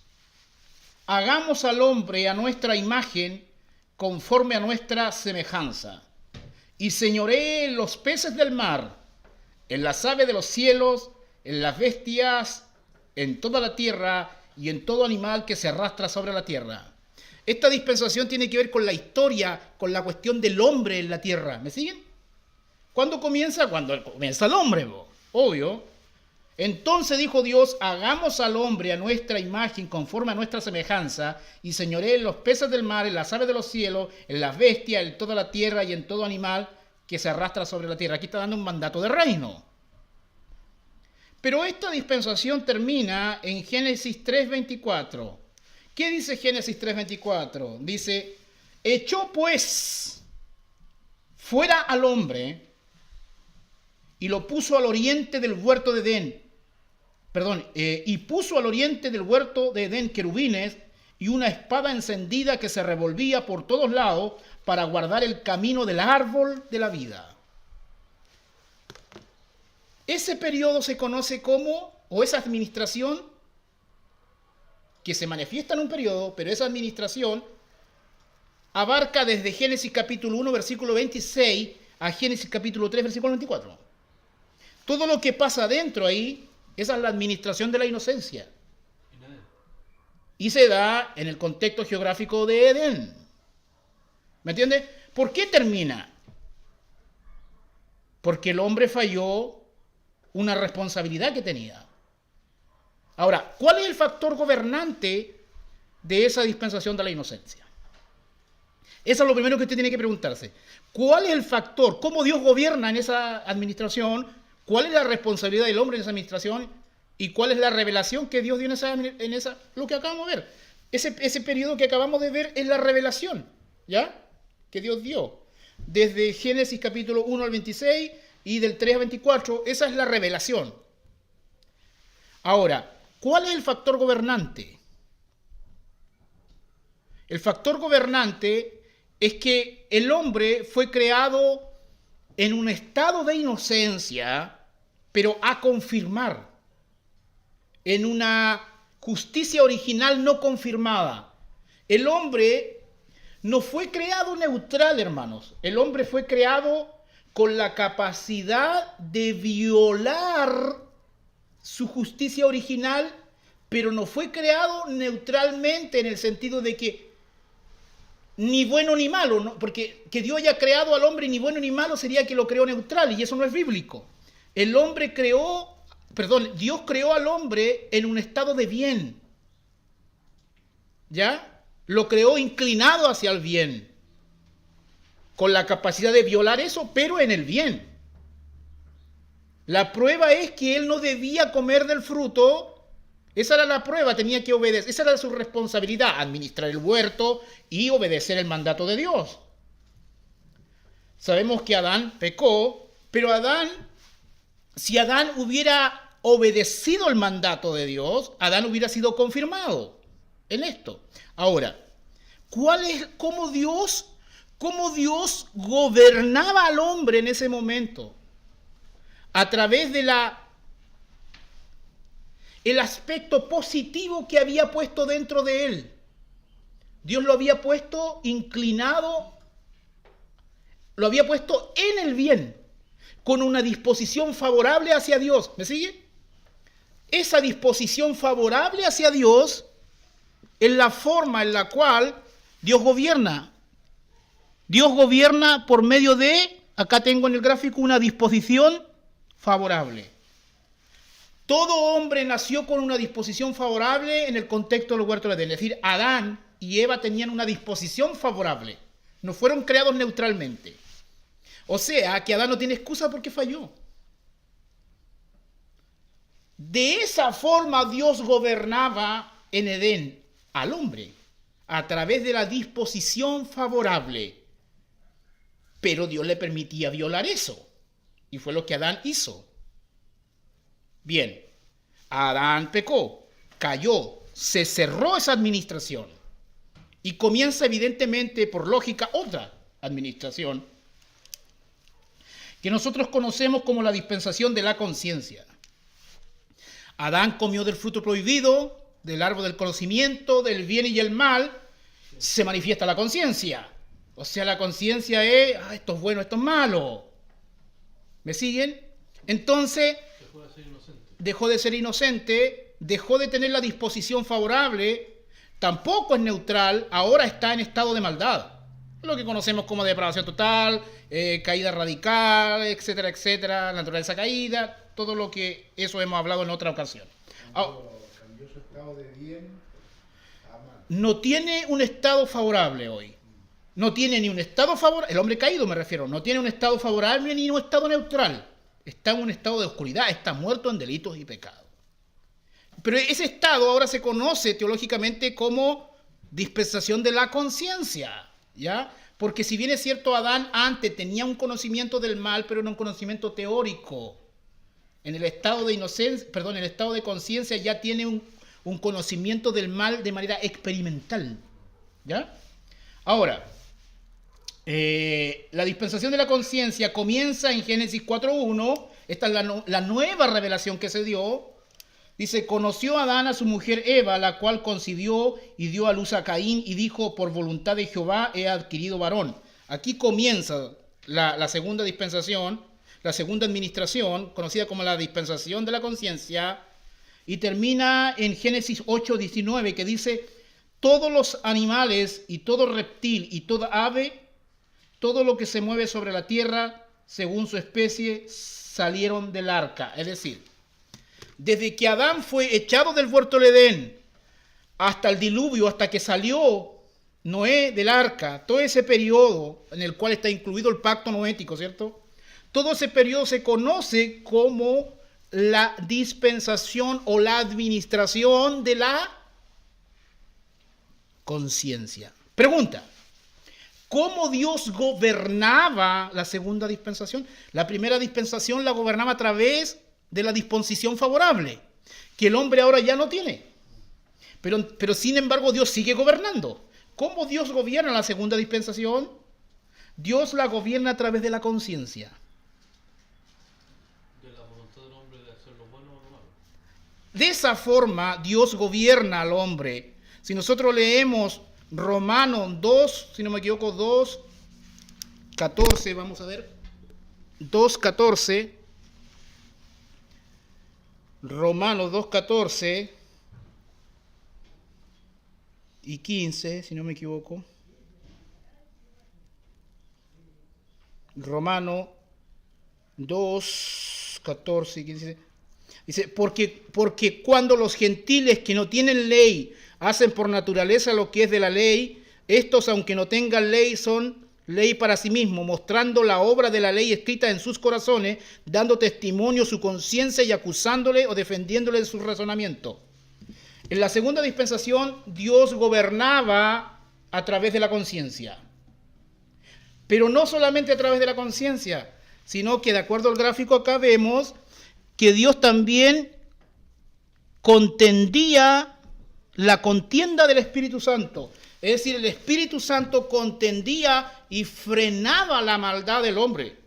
Speaker 1: hagamos al hombre a nuestra imagen, conforme a nuestra semejanza, y señoree en los peces del mar, en las aves de los cielos, en las bestias, en toda la tierra y en todo animal que se arrastra sobre la tierra. Esta dispensación tiene que ver con la historia, con la cuestión del hombre en la tierra. ¿Me siguen? ¿Cuándo comienza? Cuando comienza el hombre, obvio. Entonces dijo Dios, hagamos al hombre a nuestra imagen, conforme a nuestra semejanza, y señoree en los peces del mar, en las aves de los cielos, en las bestias, en toda la tierra y en todo animal que se arrastra sobre la tierra. Aquí está dando un mandato de reino. Pero esta dispensación termina en Génesis 3:24. ¿Qué dice Génesis 3:24? Dice, echó pues fuera al hombre y lo puso al oriente del huerto de Edén. Y puso al oriente del huerto de Edén querubines y una espada encendida que se revolvía por todos lados para guardar el camino del árbol de la vida. Ese periodo se conoce como, o esa administración, que se manifiesta en un periodo, pero esa administración abarca desde Génesis capítulo 1, versículo 26, a Génesis capítulo 3, versículo 24. Todo lo que pasa dentro ahí, esa es la administración de la inocencia. Y se da en el contexto geográfico de Edén. ¿Me entiendes? ¿Por qué termina? Porque el hombre falló una responsabilidad que tenía. Ahora, ¿cuál es el factor gobernante de esa dispensación de la inocencia? Eso es lo primero que usted tiene que preguntarse. ¿Cuál es el factor? ¿Cómo Dios gobierna en esa administración? ¿Cuál es la responsabilidad del hombre en esa administración? ¿Y cuál es la revelación que Dios dio en esa lo que acabamos de ver? Ese periodo que acabamos de ver es la revelación, ¿ya? Que Dios dio. Desde Génesis capítulo 1 al 26 y del 3 al 24, esa es la revelación. Ahora, ¿cuál es el factor gobernante? El factor gobernante es que el hombre fue creado en un estado de inocencia, pero a confirmar, en una justicia original no confirmada. El hombre no fue creado neutral, hermanos. El hombre fue creado con la capacidad de violar su justicia original, pero no fue creado neutralmente en el sentido de que ni bueno ni malo, ¿no? Porque que Dios haya creado al hombre ni bueno ni malo sería que lo creó neutral, y eso no es bíblico. Dios creó al hombre en un estado de bien. ¿Ya? Lo creó inclinado hacia el bien, con la capacidad de violar eso, pero en el bien. La prueba es que él no debía comer del fruto. Esa era la prueba, tenía que obedecer. Esa era su responsabilidad, administrar el huerto y obedecer el mandato de Dios. Sabemos que Adán pecó, pero si Adán hubiera obedecido el mandato de Dios, Adán hubiera sido confirmado en esto. Ahora, cómo Dios gobernaba al hombre en ese momento? A través de el aspecto positivo que había puesto dentro de él. Dios lo había puesto inclinado, lo había puesto en el bien, con una disposición favorable hacia Dios. ¿Me sigue? Esa disposición favorable hacia Dios es la forma en la cual Dios gobierna. Dios gobierna por medio de, acá tengo en el gráfico, una disposición favorable. Todo hombre nació con una disposición favorable en el contexto del huerto de Edén. Es decir, Adán y Eva tenían una disposición favorable. No fueron creados neutralmente. O sea, que Adán no tiene excusa porque falló. De esa forma Dios gobernaba en Edén al hombre, a través de la disposición favorable. Pero Dios le permitía violar eso. Y fue lo que Adán hizo. Bien, Adán pecó, cayó, se cerró esa administración. Y comienza evidentemente, por lógica, otra administración que nosotros conocemos como la dispensación de la conciencia. Adán comió del fruto prohibido, del árbol del conocimiento, del bien y el mal, se manifiesta la conciencia. O sea, la conciencia es, esto es bueno, esto es malo. ¿Me siguen? Entonces, dejó de ser inocente, dejó de tener la disposición favorable, tampoco es neutral, ahora está en estado de maldad. Lo que conocemos como depravación total, caída radical, etcétera, etcétera, naturaleza caída, todo lo que eso hemos hablado en otra ocasión.
Speaker 2: Cambió su estado de bien a mal.
Speaker 1: No tiene un estado favorable hoy. No tiene ni un estado favorable, el hombre caído me refiero, no tiene un estado favorable ni un estado neutral. Está en un estado de oscuridad, está muerto en delitos y pecados. Pero ese estado ahora se conoce teológicamente como dispensación de la conciencia, ¿ya? Porque si bien es cierto, Adán antes tenía un conocimiento del mal, pero era un conocimiento teórico. En el estado de inocencia, en el estado de conciencia ya tiene un conocimiento del mal de manera experimental, ¿ya? Ahora, la dispensación de la conciencia comienza en Génesis 4.1. Esta es la nueva revelación que se dio. Dice, conoció Adán a su mujer Eva, la cual concibió y dio a luz a Caín y dijo, por voluntad de Jehová he adquirido varón. Aquí comienza la segunda dispensación, la segunda administración, conocida como la dispensación de la conciencia, y termina en Génesis 8.19, que dice, todos los animales y todo reptil y toda ave, todo lo que se mueve sobre la tierra, según su especie, salieron del arca. Es decir, desde que Adán fue echado del huerto del Edén hasta el diluvio, hasta que salió Noé del arca, todo ese periodo en el cual está incluido el pacto noético, ¿cierto? Todo ese periodo se conoce como la dispensación o la administración de la conciencia. Pregunta, ¿cómo Dios gobernaba la segunda dispensación? La primera dispensación la gobernaba a través de la disposición favorable, que el hombre ahora ya no tiene. Pero sin embargo Dios sigue gobernando. ¿Cómo Dios gobierna la segunda dispensación? Dios la gobierna a través de la conciencia.
Speaker 3: De la voluntad del hombre de hacer lo bueno o lo malo.
Speaker 1: De esa forma Dios gobierna al hombre. Si nosotros leemos Romanos 2, si no me equivoco, 2:14, vamos a ver. 2:14. Romanos 2:14 y 15, si no me equivoco. Romanos 2:14 y 15. Dice, porque cuando los gentiles que no tienen ley hacen por naturaleza lo que es de la ley, estos, aunque no tengan ley, son ley para sí mismos, mostrando la obra de la ley escrita en sus corazones, dando testimonio su conciencia y acusándole o defendiéndole de su razonamiento. En la segunda dispensación, Dios gobernaba a través de la conciencia. Pero no solamente a través de la conciencia, sino que de acuerdo al gráfico acá vemos que Dios también contendía la contienda del Espíritu Santo. Es decir, el Espíritu Santo contendía y frenaba la maldad del hombre.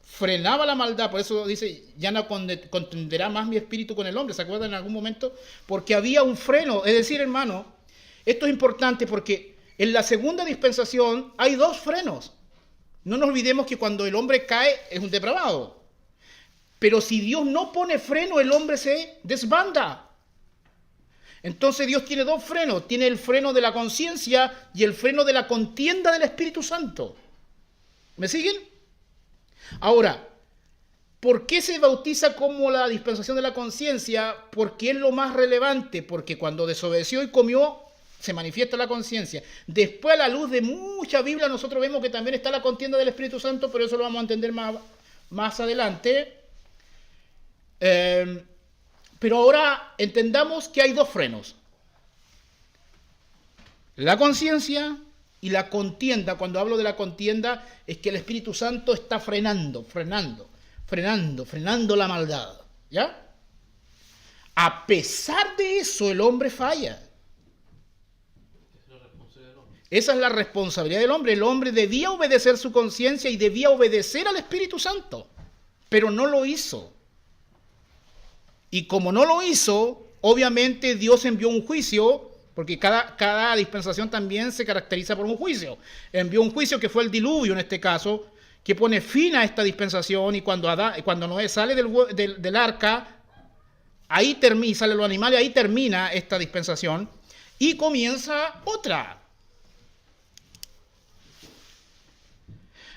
Speaker 1: Frenaba la maldad, por eso dice, ya no contenderá más mi espíritu con el hombre. ¿Se acuerdan en algún momento? Porque había un freno. Es decir, hermano, esto es importante porque en la segunda dispensación hay dos frenos. No nos olvidemos que cuando el hombre cae es un depravado. Pero si Dios no pone freno, el hombre se desbanda. Entonces Dios tiene dos frenos. Tiene el freno de la conciencia y el freno de la contienda del Espíritu Santo. ¿Me siguen? Ahora, ¿por qué se bautiza como la dispensación de la conciencia? Porque es lo más relevante. Porque cuando desobedeció y comió, se manifiesta la conciencia. Después, a la luz de mucha Biblia, nosotros vemos que también está la contienda del Espíritu Santo, pero eso lo vamos a entender más adelante. Pero ahora entendamos que hay dos frenos. La conciencia y la contienda. Cuando hablo de la contienda es que el Espíritu Santo está frenando la maldad. ¿Ya? A pesar de eso, el hombre falla. Esa es la responsabilidad del hombre. El hombre debía obedecer su conciencia y debía obedecer al Espíritu Santo. Pero no lo hizo. Y como no lo hizo, obviamente Dios envió un juicio, porque cada dispensación también se caracteriza por un juicio. Envió un juicio que fue el diluvio en este caso, que pone fin a esta dispensación, y cuando Noé sale del arca, ahí termina, salen los animales, ahí termina esta dispensación y comienza otra.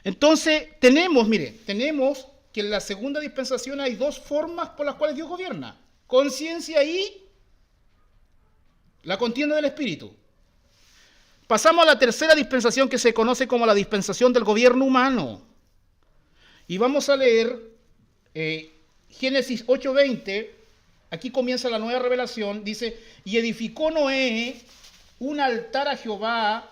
Speaker 1: Entonces tenemos que en la segunda dispensación hay dos formas por las cuales Dios gobierna: conciencia y la contienda del Espíritu. Pasamos a la tercera dispensación, que se conoce como la dispensación del gobierno humano. Y vamos a leer Génesis 8:20. Aquí comienza la nueva revelación. Dice: y edificó Noé un altar a Jehová,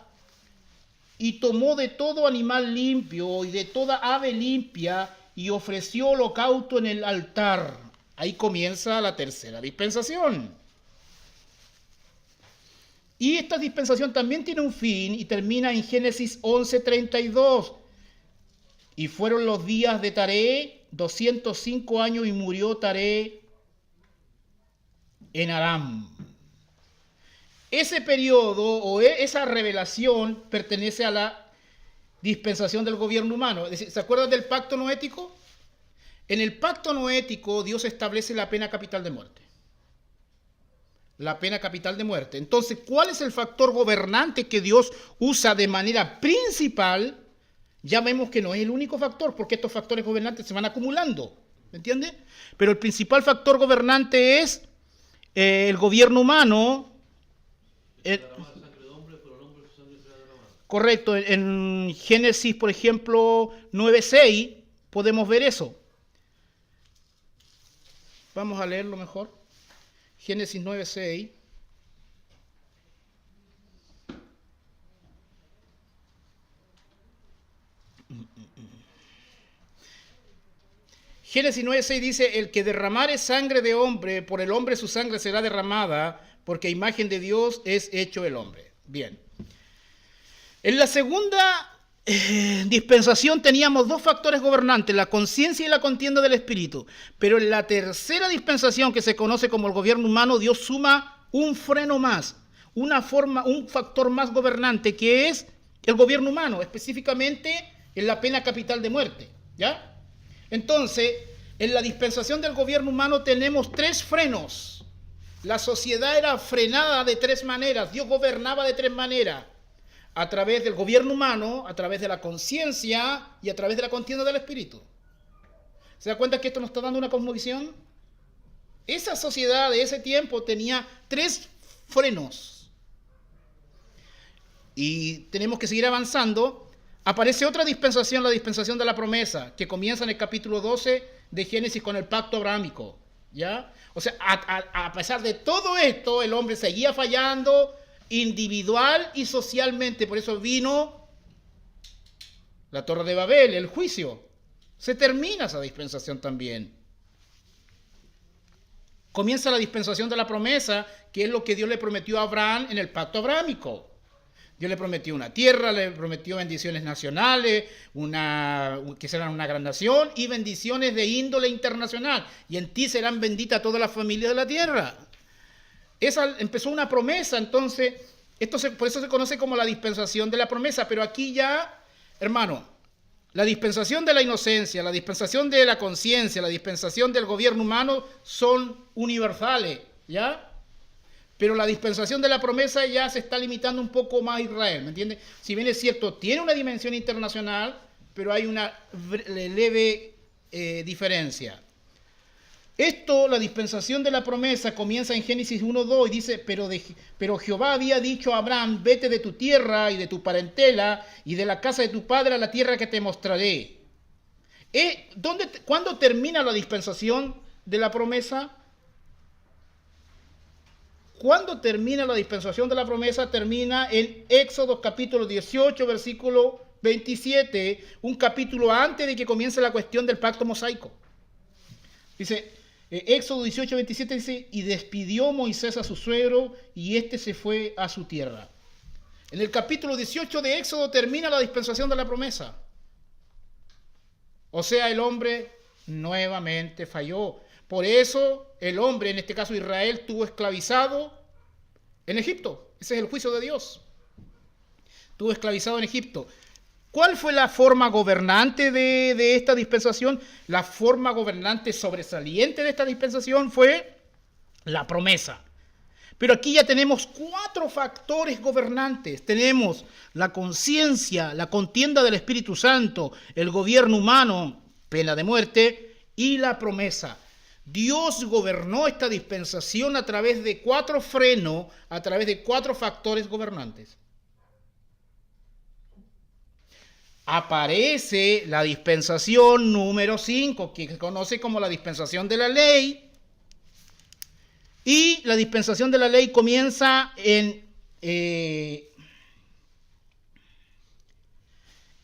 Speaker 1: y tomó de todo animal limpio y de toda ave limpia, y ofreció holocausto en el altar. Ahí comienza la tercera dispensación. Y esta dispensación también tiene un fin y termina en Génesis 11:32. Y fueron los días de Taré 205 años, y murió Taré en Aram. Ese periodo o esa revelación pertenece a la dispensación del gobierno humano. Es decir, ¿se acuerdan del pacto noético? En el pacto noético Dios establece la pena capital de muerte. La pena capital de muerte. Entonces, ¿cuál es el factor gobernante que Dios usa de manera principal? Ya vemos que no es el único factor, porque estos factores gobernantes se van acumulando, ¿me entiende? Pero el principal factor gobernante es el gobierno humano. Correcto, en Génesis, por ejemplo, 9:6, podemos ver eso. Vamos a leerlo mejor. Génesis 9:6. Génesis 9:6 dice: el que derramare sangre de hombre, por el hombre su sangre será derramada, porque a imagen de Dios es hecho el hombre. Bien. En la segunda dispensación teníamos dos factores gobernantes: la conciencia y la contienda del Espíritu. Pero en la tercera dispensación, que se conoce como el gobierno humano, Dios suma un freno más, un factor más gobernante, que es el gobierno humano, específicamente en la pena capital de muerte. ¿Ya? Entonces, en la dispensación del gobierno humano tenemos tres frenos. La sociedad era frenada de tres maneras. Dios gobernaba de tres maneras: a través del gobierno humano, a través de la conciencia y a través de la contienda del Espíritu. ¿Se da cuenta que esto nos está dando una cosmovisión? Esa sociedad de ese tiempo tenía tres frenos. Y tenemos que seguir avanzando. Aparece otra dispensación, la dispensación de la promesa, que comienza en el capítulo 12 de Génesis con el pacto abrámico. ¿Ya? O sea, a pesar de todo esto, el hombre seguía fallando individual y socialmente. Por eso vino la Torre de Babel, el juicio. Se termina esa dispensación también. Comienza la dispensación de la promesa, que es lo que Dios le prometió a Abraham en el pacto abrámico. Dios le prometió una tierra, le prometió bendiciones nacionales, que serán una gran nación, y bendiciones de índole internacional. Y en ti serán benditas todas las familias de la tierra. Esa empezó una promesa. Entonces, por eso se conoce como la dispensación de la promesa. Pero aquí ya, hermano, la dispensación de la inocencia, la dispensación de la conciencia, la dispensación del gobierno humano son universales, ¿ya? Pero la dispensación de la promesa ya se está limitando un poco más a Israel, ¿me entiendes? Si bien es cierto, tiene una dimensión internacional, pero hay una leve diferencia. Esto, la dispensación de la promesa, comienza en Génesis 1:2 y dice: pero Jehová había dicho a Abraham: vete de tu tierra y de tu parentela y de la casa de tu padre a la tierra que te mostraré. ¿Cuándo termina la dispensación de la promesa? ¿Cuándo termina la dispensación de la promesa? Termina en Éxodo capítulo 18, versículo 27, un capítulo antes de que comience la cuestión del pacto mosaico. Dice, Éxodo 18, 27 dice: y despidió Moisés a su suegro, y éste se fue a su tierra. En el capítulo 18 de Éxodo termina la dispensación de la promesa. O sea, el hombre nuevamente falló. Por eso el hombre, en este caso Israel, estuvo esclavizado en Egipto. Ese es el juicio de Dios. Estuvo esclavizado en Egipto. ¿Cuál fue la forma gobernante de esta dispensación? La forma gobernante sobresaliente de esta dispensación fue la promesa. Pero aquí ya tenemos 4 factores gobernantes. Tenemos la conciencia, la contienda del Espíritu Santo, el gobierno humano, pena de muerte, y la promesa. Dios gobernó esta dispensación a través de 4 frenos, a través de 4 factores gobernantes. Aparece la dispensación número 5, que se conoce como la dispensación de la ley. Y la dispensación de la ley comienza en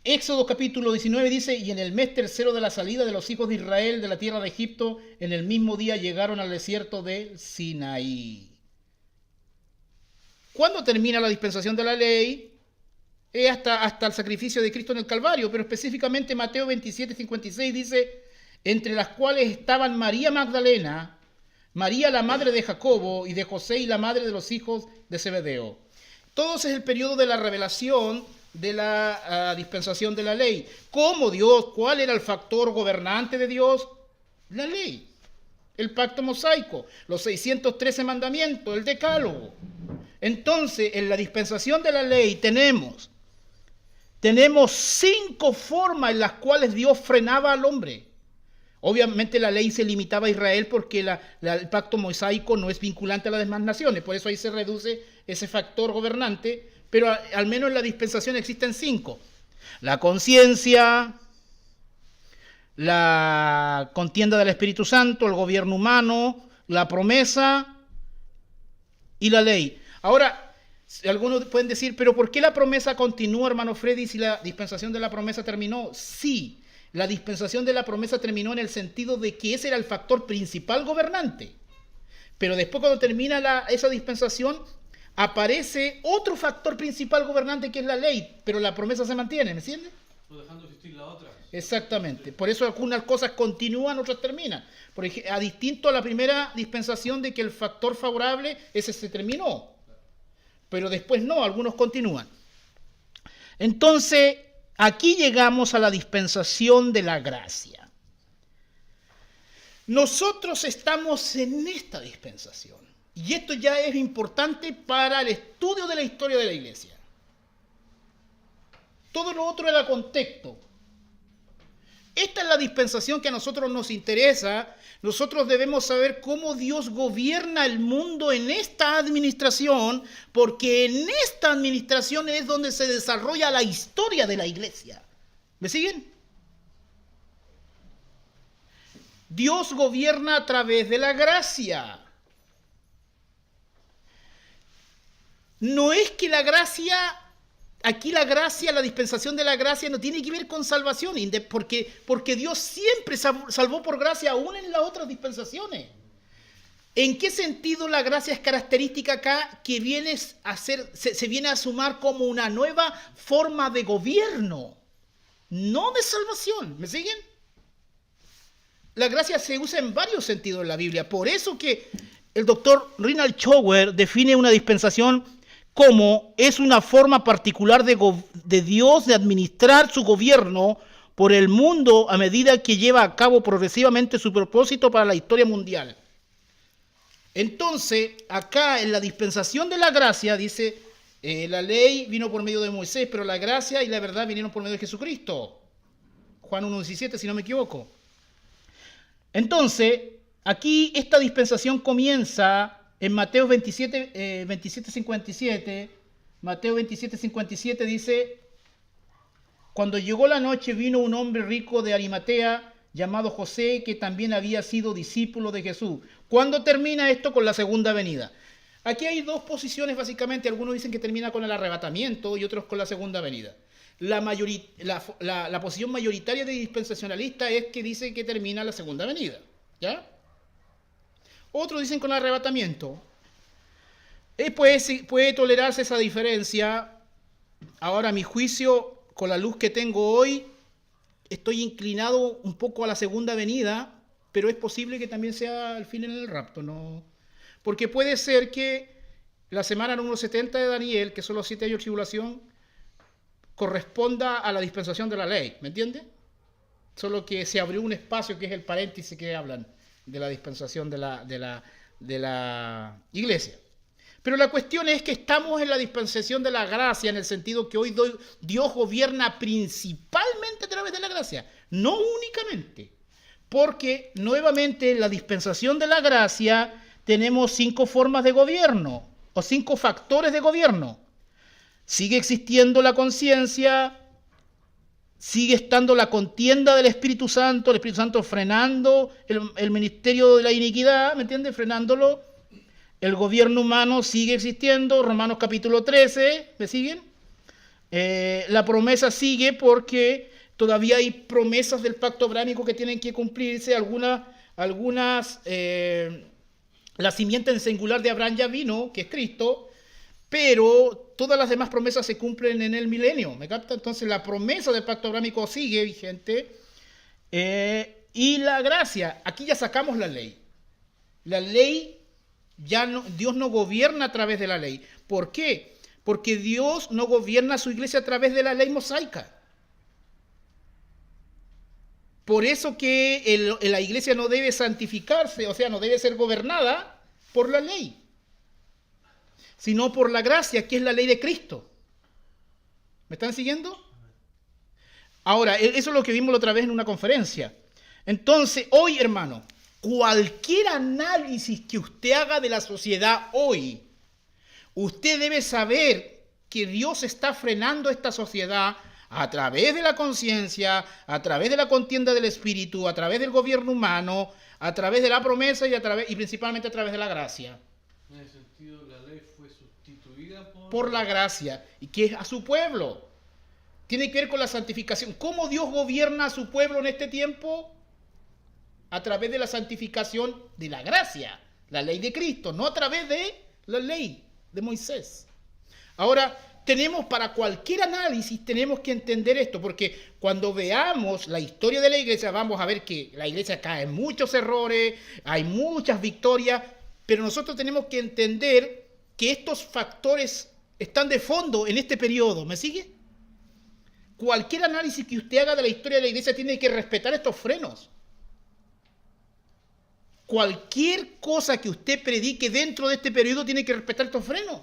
Speaker 1: Éxodo capítulo 19, dice: y en el mes tercero de la salida de los hijos de Israel de la tierra de Egipto, en el mismo día llegaron al desierto de Sinaí. ¿Cuándo termina la dispensación de la ley? Hasta el sacrificio de Cristo en el Calvario, pero específicamente Mateo 27, 56 dice: entre las cuales estaban María Magdalena, María la madre de Jacobo y de José y la madre de los hijos de Zebedeo. Todo ese es el periodo de la revelación de la dispensación de la ley. ¿Cómo Dios? ¿Cuál era el factor gobernante de Dios? La ley, el pacto mosaico, los 613 mandamientos, el decálogo. Entonces, en la dispensación de la ley tenemos 5 formas en las cuales Dios frenaba al hombre. Obviamente la ley se limitaba a Israel porque el pacto mosaico no es vinculante a las demás naciones, por eso ahí se reduce ese factor gobernante, pero al menos en la dispensación existen 5. La conciencia, la contienda del Espíritu Santo, el gobierno humano, la promesa y la ley. Ahora, algunos pueden decir, pero ¿por qué la promesa continúa, hermano Freddy, si la dispensación de la promesa terminó? Sí. La dispensación de la promesa terminó en el sentido de que ese era el factor principal gobernante. Pero después, cuando termina esa dispensación, aparece otro factor principal gobernante que es la ley, pero la promesa se mantiene, ¿me entiendes?
Speaker 3: No dejando existir la otra.
Speaker 1: Exactamente. Por eso algunas cosas continúan, otras terminan. Por ejemplo, a distinto a la primera dispensación de que el factor favorable, ese se terminó. Pero después no, algunos continúan. Entonces, aquí llegamos a la dispensación de la gracia. Nosotros estamos en esta dispensación. Y esto ya es importante para el estudio de la historia de la iglesia. Todo lo otro era contexto. Esta es la dispensación que a nosotros nos interesa. Nosotros debemos saber cómo Dios gobierna el mundo en esta administración, porque en esta administración es donde se desarrolla la historia de la iglesia. ¿Me siguen? Dios gobierna a través de la gracia. No es que la gracia, aquí la gracia, la dispensación de la gracia no tiene que ver con salvación, porque Dios siempre salvó por gracia aún en las otras dispensaciones. ¿En qué sentido la gracia es característica acá? Que se viene a sumar como una nueva forma de gobierno, no de salvación. ¿Me siguen? La gracia se usa en varios sentidos en la Biblia. Por eso que el doctor Rinald Chower define una dispensación como es una forma particular de Dios de administrar su gobierno por el mundo a medida que lleva a cabo progresivamente su propósito para la historia mundial. Entonces, acá en la dispensación de la gracia, dice, la ley vino por medio de Moisés, pero la gracia y la verdad vinieron por medio de Jesucristo. Juan 1:17, si no me equivoco. Entonces, aquí esta dispensación comienza en Mateo 27:57. Mateo 27:57 dice: cuando llegó la noche vino un hombre rico de Arimatea llamado José, que también había sido discípulo de Jesús. ¿Cuándo termina esto? Con la segunda venida. Aquí hay 2 posiciones básicamente. Algunos dicen que termina con el arrebatamiento y otros con la segunda venida. La posición mayoritaria de dispensacionalista es que dice que termina la segunda venida. ¿Ya? Otros dicen con el arrebatamiento. Puede tolerarse esa diferencia. Ahora, a mi juicio, con la luz que tengo hoy, estoy inclinado un poco a la segunda venida, pero es posible que también sea el fin en el rapto, ¿no? Porque puede ser que la semana número 70 de Daniel, que son los 7 años de tribulación, corresponda a la dispensación de la ley, ¿me entiende? Solo que se abrió un espacio que es el paréntesis que hablan de la dispensación de la iglesia. Pero la cuestión es que estamos en la dispensación de la gracia en el sentido que hoy Dios gobierna principalmente a través de la gracia, no únicamente. Porque nuevamente en la dispensación de la gracia tenemos 5 formas de gobierno o 5 factores de gobierno. Sigue existiendo la conciencia, sigue estando la contienda del Espíritu Santo frenando el ministerio de la iniquidad, ¿me entiendes? Frenándolo. El gobierno humano sigue existiendo, Romanos capítulo 13, ¿me siguen? La promesa sigue porque todavía hay promesas del pacto abrámico que tienen que cumplirse, la simiente en singular de Abraham ya vino, que es Cristo, pero todas las demás promesas se cumplen en el milenio, ¿me capta? Entonces la promesa del pacto abrámico sigue vigente, y la gracia, aquí ya sacamos la ley. La ley, Dios no gobierna a través de la ley. ¿Por qué? Porque Dios no gobierna a su iglesia a través de la ley mosaica. Por eso que la iglesia no debe santificarse, o sea, no debe ser gobernada por la ley, sino por la gracia, que es la ley de Cristo. ¿Me están siguiendo? Ahora, eso es lo que vimos la otra vez en una conferencia. Entonces, hoy, hermano, cualquier análisis que usted haga de la sociedad hoy, usted debe saber que Dios está frenando esta sociedad a través de la conciencia, a través de la contienda del espíritu, a través del gobierno humano, a través de la promesa y principalmente a través de la gracia.
Speaker 3: En ese sentido, la ley fue sustituida
Speaker 1: por la gracia, y que es a su pueblo. Tiene que ver con la santificación. ¿Cómo Dios gobierna a su pueblo en este tiempo? A través de la santificación de la gracia, la ley de Cristo, no a través de la ley de Moisés. Ahora, para cualquier análisis tenemos que entender esto, porque cuando veamos la historia de la iglesia vamos a ver que la iglesia cae en muchos errores, hay muchas victorias, pero nosotros tenemos que entender que estos factores están de fondo en este periodo. ¿Me sigue? Cualquier análisis que usted haga de la historia de la iglesia tiene que respetar estos frenos. Cualquier cosa que usted predique dentro de este periodo tiene que respetar estos frenos.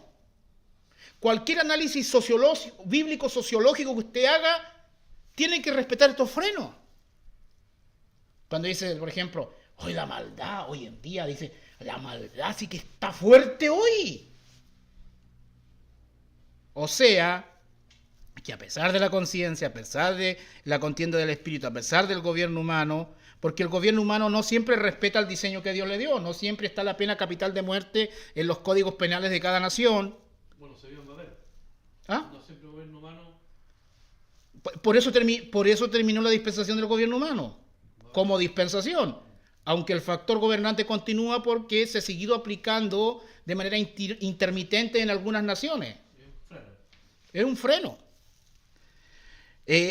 Speaker 1: Cualquier análisis sociológico, bíblico, sociológico que usted haga, tiene que respetar estos frenos. Cuando dice, por ejemplo, hoy la maldad, hoy en día, dice, la maldad sí que está fuerte hoy. O sea, que a pesar de la conciencia, a pesar de la contienda del espíritu, a pesar del gobierno humano, porque el gobierno humano no siempre respeta el diseño que Dios le dio, no siempre está la pena capital de muerte en los códigos penales de cada nación.
Speaker 3: Bueno, se vio en Babel.
Speaker 1: ¿Ah?
Speaker 3: No siempre el gobierno humano.
Speaker 1: Por eso terminó la dispensación del gobierno humano, como dispensación, aunque el factor gobernante continúa porque se ha seguido aplicando de manera intermitente en algunas naciones. Es un freno.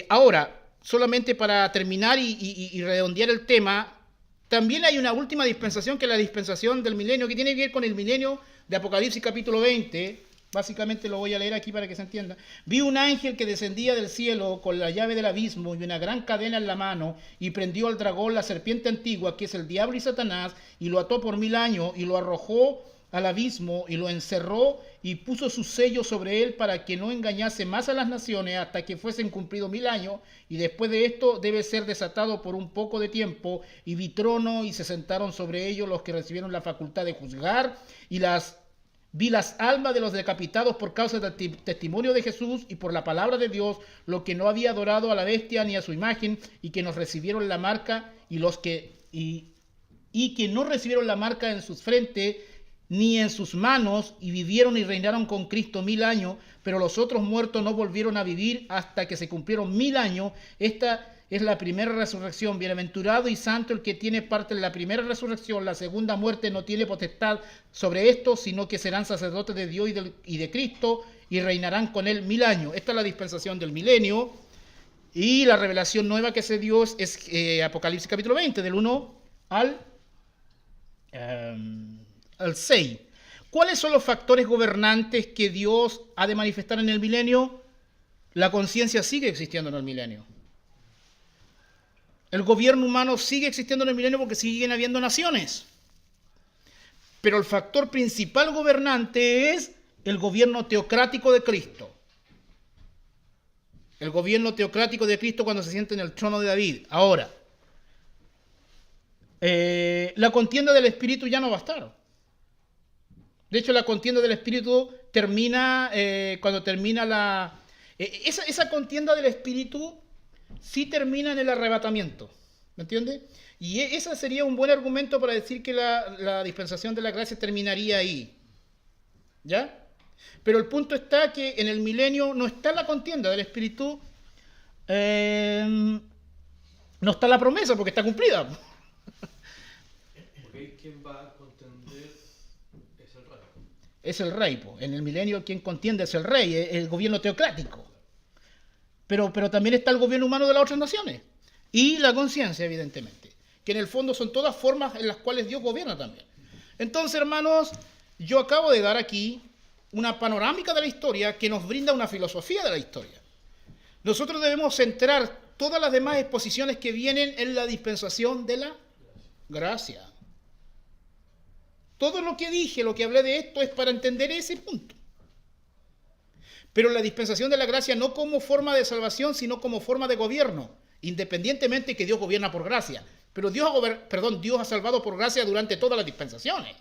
Speaker 1: Ahora, solamente para terminar y redondear el tema, también hay una última dispensación que es la dispensación del milenio, que tiene que ver con el milenio de Apocalipsis capítulo 20. Básicamente lo voy a leer aquí para que se entienda. Vi un ángel que descendía del cielo con la llave del abismo y una gran cadena en la mano, y prendió al dragón, la serpiente antigua, que es el diablo y Satanás, y lo ató por 1000 años, y lo arrojó al abismo, y lo encerró, y puso su sello sobre él para que no engañase más a las naciones hasta que fuesen cumplidos 1000 años, y después de esto debe ser desatado por un poco de tiempo. Y vi trono, y se sentaron sobre ellos los que recibieron la facultad de juzgar, y vi las almas de los decapitados por causa del testimonio de Jesús y por la palabra de Dios, lo que no había adorado a la bestia ni a su imagen, y que nos recibieron la marca, y que no recibieron la marca en sus frentes ni en sus manos, y vivieron y reinaron con Cristo 1000 años, pero los otros muertos no volvieron a vivir hasta que se cumplieron 1000 años. Esta es la primera resurrección. Bienaventurado y santo el que tiene parte en la primera resurrección. La segunda muerte no tiene potestad sobre esto, sino que serán sacerdotes de Dios y de Cristo, y reinarán con él 1000 años. Esta es la dispensación del milenio, y la revelación nueva que se dio es Apocalipsis capítulo 20, del 1 al 6. ¿Cuáles son los factores gobernantes que Dios ha de manifestar en el milenio? La conciencia sigue existiendo en el milenio. El gobierno humano sigue existiendo en el milenio porque siguen habiendo naciones. Pero el factor principal gobernante es el gobierno teocrático de Cristo. El gobierno teocrático de Cristo cuando se siente en el trono de David. Ahora, la contienda del Espíritu ya no va a estar. De hecho, la contienda del Espíritu termina cuando termina la... esa contienda del Espíritu sí termina en el arrebatamiento. ¿Me entiendes? Y ese sería un buen argumento para decir que la dispensación de la gracia terminaría ahí. ¿Ya? Pero el punto está que en el milenio no está la contienda del Espíritu, no está la promesa porque está cumplida.
Speaker 3: Okay, ¿quién va a contender? Es el rey.
Speaker 1: Es el rey. En el milenio quien contiende es el rey, el gobierno teocrático. Pero también está el gobierno humano de las otras naciones. Y la conciencia, evidentemente. Que en el fondo son todas formas en las cuales Dios gobierna también. Entonces, hermanos, yo acabo de dar aquí una panorámica de la historia que nos brinda una filosofía de la historia. Nosotros debemos centrar todas las demás exposiciones que vienen en la dispensación de la gracia. Todo lo que dije, lo que hablé de esto es para entender ese punto. Pero la dispensación de la gracia no como forma de salvación, sino como forma de gobierno, independientemente que Dios gobierna por gracia. Pero Dios ha salvado por gracia durante todas las dispensaciones.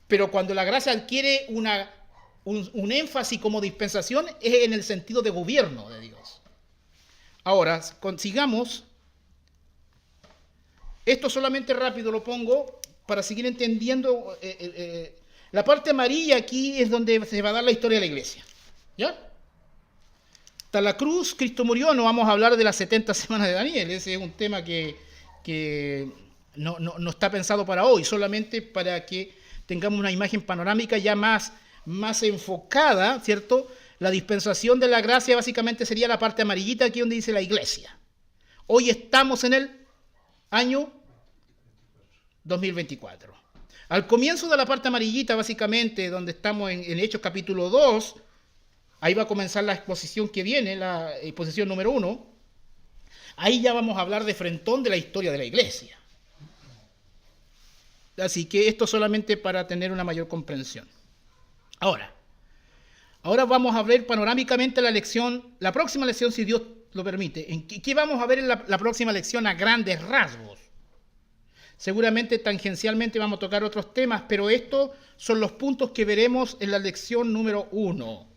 Speaker 1: Pero cuando la gracia adquiere un énfasis como dispensación, es en el sentido de gobierno de Dios. Ahora, consigamos, esto solamente rápido lo pongo para seguir entendiendo. La parte amarilla aquí es donde se va a dar la historia de la iglesia. ¿Ya? Hasta la cruz, Cristo murió. No vamos a hablar de las 70 semanas de Daniel. Ese es un tema que no está pensado para hoy, solamente para que tengamos una imagen panorámica ya más enfocada, ¿cierto? La dispensación de la gracia básicamente sería la parte amarillita aquí donde dice la iglesia. Hoy estamos en el año 2024. Al comienzo de la parte amarillita, básicamente, donde estamos en Hechos capítulo 2, ahí va a comenzar la exposición que viene, la exposición número 1. Ahí ya vamos a hablar de frentón de la historia de la iglesia. Así que esto solamente para tener una mayor comprensión. Ahora vamos a ver panorámicamente la próxima lección, si Dios lo permite. ¿Qué vamos a ver en la próxima lección a grandes rasgos? Seguramente tangencialmente vamos a tocar otros temas, pero estos son los puntos que veremos en la lección número 1.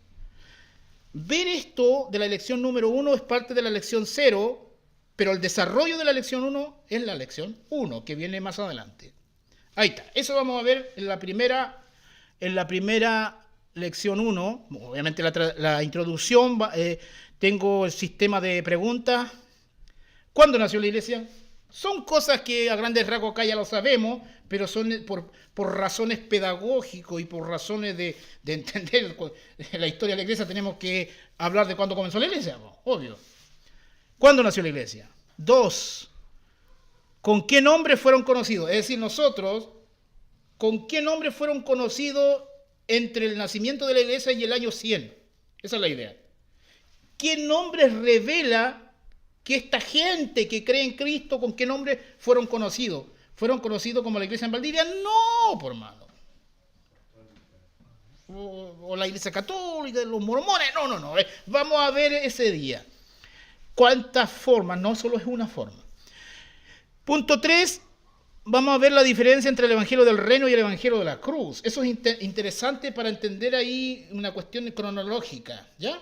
Speaker 1: Ver esto de la lección número 1 es parte de la lección 0, pero el desarrollo de la lección 1 es la lección 1, que viene más adelante. Ahí está. Eso vamos a ver en la primera lección 1. Obviamente la introducción, tengo el sistema de preguntas. ¿Cuándo nació la iglesia? Son cosas que a grandes rasgos acá ya lo sabemos, pero son por razones pedagógicas y por razones de entender la historia de la iglesia tenemos que hablar de cuándo comenzó la iglesia, obvio. ¿Cuándo nació la iglesia? 2. ¿Con qué nombre fueron conocidos? Es decir, nosotros, ¿con qué nombre fueron conocidos entre el nacimiento de la iglesia y el año 100? Esa es la idea. ¿Qué nombre revela que esta gente que cree en Cristo, con qué nombre fueron conocidos? ¿Fueron conocidos como la iglesia en Valdivia? No, por mano. O la iglesia católica, los mormones. No. Vamos a ver ese día. ¿Cuántas formas? No solo es una forma. Punto 3. Vamos a ver la diferencia entre el evangelio del reino y el evangelio de la cruz. Eso es interesante para entender ahí una cuestión cronológica, ¿ya?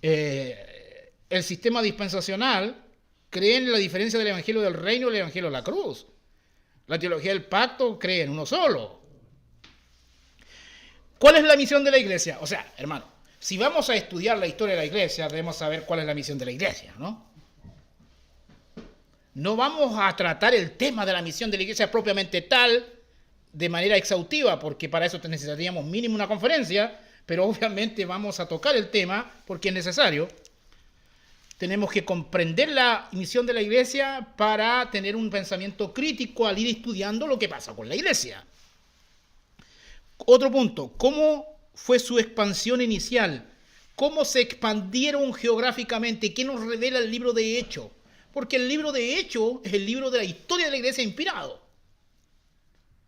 Speaker 1: El sistema dispensacional cree en la diferencia del evangelio del reino y el evangelio de la cruz. La teología del pacto cree en uno solo. ¿Cuál es la misión de la iglesia? O sea, hermano, si vamos a estudiar la historia de la iglesia, debemos saber cuál es la misión de la iglesia, ¿no? No vamos a tratar el tema de la misión de la iglesia propiamente tal, de manera exhaustiva, porque para eso necesitaríamos mínimo una conferencia, pero obviamente vamos a tocar el tema porque es necesario. Tenemos que comprender la misión de la iglesia para tener un pensamiento crítico al ir estudiando lo que pasa con la iglesia. Otro punto, ¿cómo fue su expansión inicial? cómo se expandieron geográficamente. ¿Qué nos revela el libro de Hechos? Porque el libro de Hechos es el libro de la historia de la iglesia inspirado.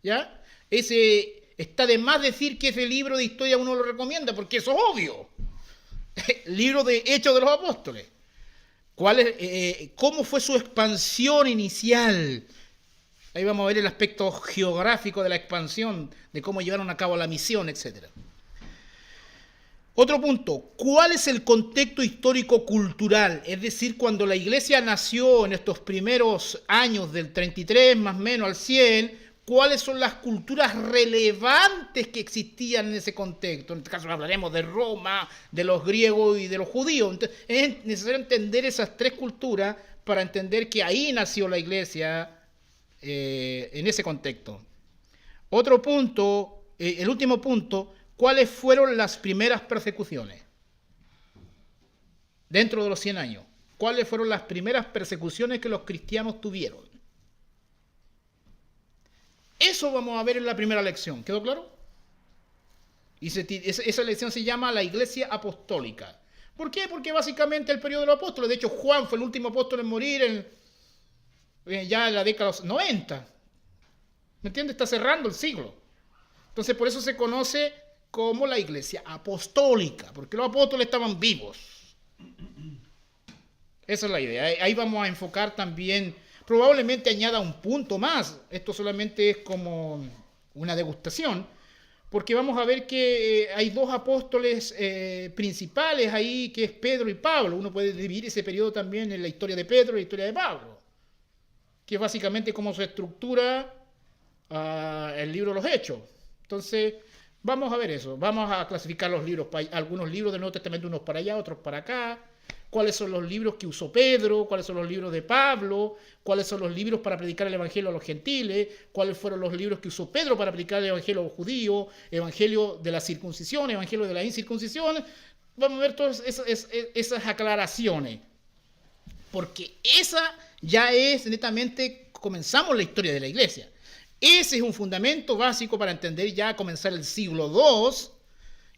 Speaker 1: ¿Ya? Está de más decir que ese libro de historia uno lo recomienda, porque eso es obvio. El libro de Hechos de los Apóstoles. ¿Cómo fue su expansión inicial? Ahí vamos a ver el aspecto geográfico de la expansión, de cómo llevaron a cabo la misión, etc. Otro punto, ¿cuál es el contexto histórico-cultural? Es decir, cuando la iglesia nació en estos primeros años del 33 más o menos al 100, ¿cuáles son las culturas relevantes que existían en ese contexto? En este caso hablaremos de Roma, de los griegos y de los judíos. Entonces, es necesario entender esas tres culturas para entender que ahí nació la iglesia en ese contexto. Otro punto, el último punto, ¿cuáles fueron las primeras persecuciones? Dentro de los 100 años. ¿Cuáles fueron las primeras persecuciones que los cristianos tuvieron? Eso vamos a ver en la primera lección. ¿Quedó claro? Y esa lección se llama la Iglesia Apostólica. ¿Por qué? Porque básicamente el periodo de los apóstoles, de hecho Juan fue el último apóstol en morir ya en la década de los 90. ¿Me entiendes? Está cerrando el siglo. Entonces por eso se conoce como la Iglesia Apostólica, porque los apóstoles estaban vivos. Esa es la idea. Ahí vamos a enfocar también. Probablemente añada un punto más. Esto solamente es como una degustación, porque vamos a ver que hay dos apóstoles principales ahí, que es Pedro y Pablo. Uno puede dividir ese periodo también en la historia de Pedro y la historia de Pablo, que es básicamente cómo se estructura el libro de los Hechos. Entonces, vamos a ver eso. Vamos a clasificar los libros, algunos libros del Nuevo Testamento, unos para allá, otros para acá. ¿Cuáles son los libros que usó Pedro? ¿Cuáles son los libros de Pablo? ¿Cuáles son los libros para predicar el evangelio a los gentiles? ¿Cuáles fueron los libros que usó Pedro para predicar el evangelio a los judíos? Evangelio de la circuncisión, evangelio de la incircuncisión. Vamos a ver todas esas aclaraciones. Porque esa ya es netamente, comenzamos la historia de la iglesia. Ese es un fundamento básico para entender ya comenzar el siglo II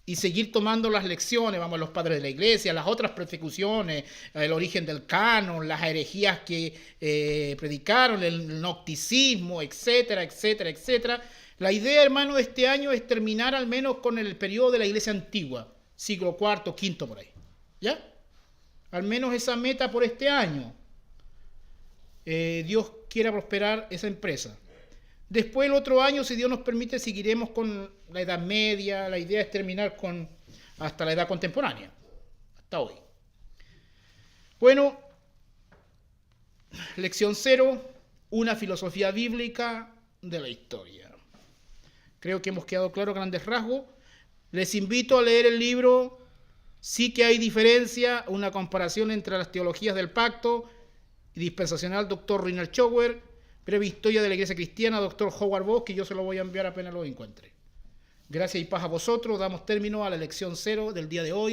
Speaker 1: y seguir tomando las lecciones, vamos a los padres de la iglesia, las otras persecuciones, el origen del canon, las herejías que predicaron, el gnosticismo, etcétera, etcétera, etcétera. La idea, hermano, de este año es terminar al menos con el periodo de la iglesia antigua, siglo IV, V, por ahí. ¿Ya? Al menos esa meta por este año. Dios quiera prosperar esa empresa. Después el otro año, si Dios nos permite, seguiremos con la Edad Media. La idea es terminar hasta la Edad Contemporánea, hasta hoy. Bueno, lección 0, una filosofía bíblica de la historia. Creo que hemos quedado claros a grandes rasgos. Les invito a leer el libro. Sí que hay diferencia, una comparación entre las teologías del pacto y dispensacional, Dr. Reinhard Schauer. Breve historia de la Iglesia Cristiana, Dr. Howard Voss, que yo se lo voy a enviar apenas lo encuentre. Gracias y paz a vosotros. Damos término a la lección 0 del día de hoy.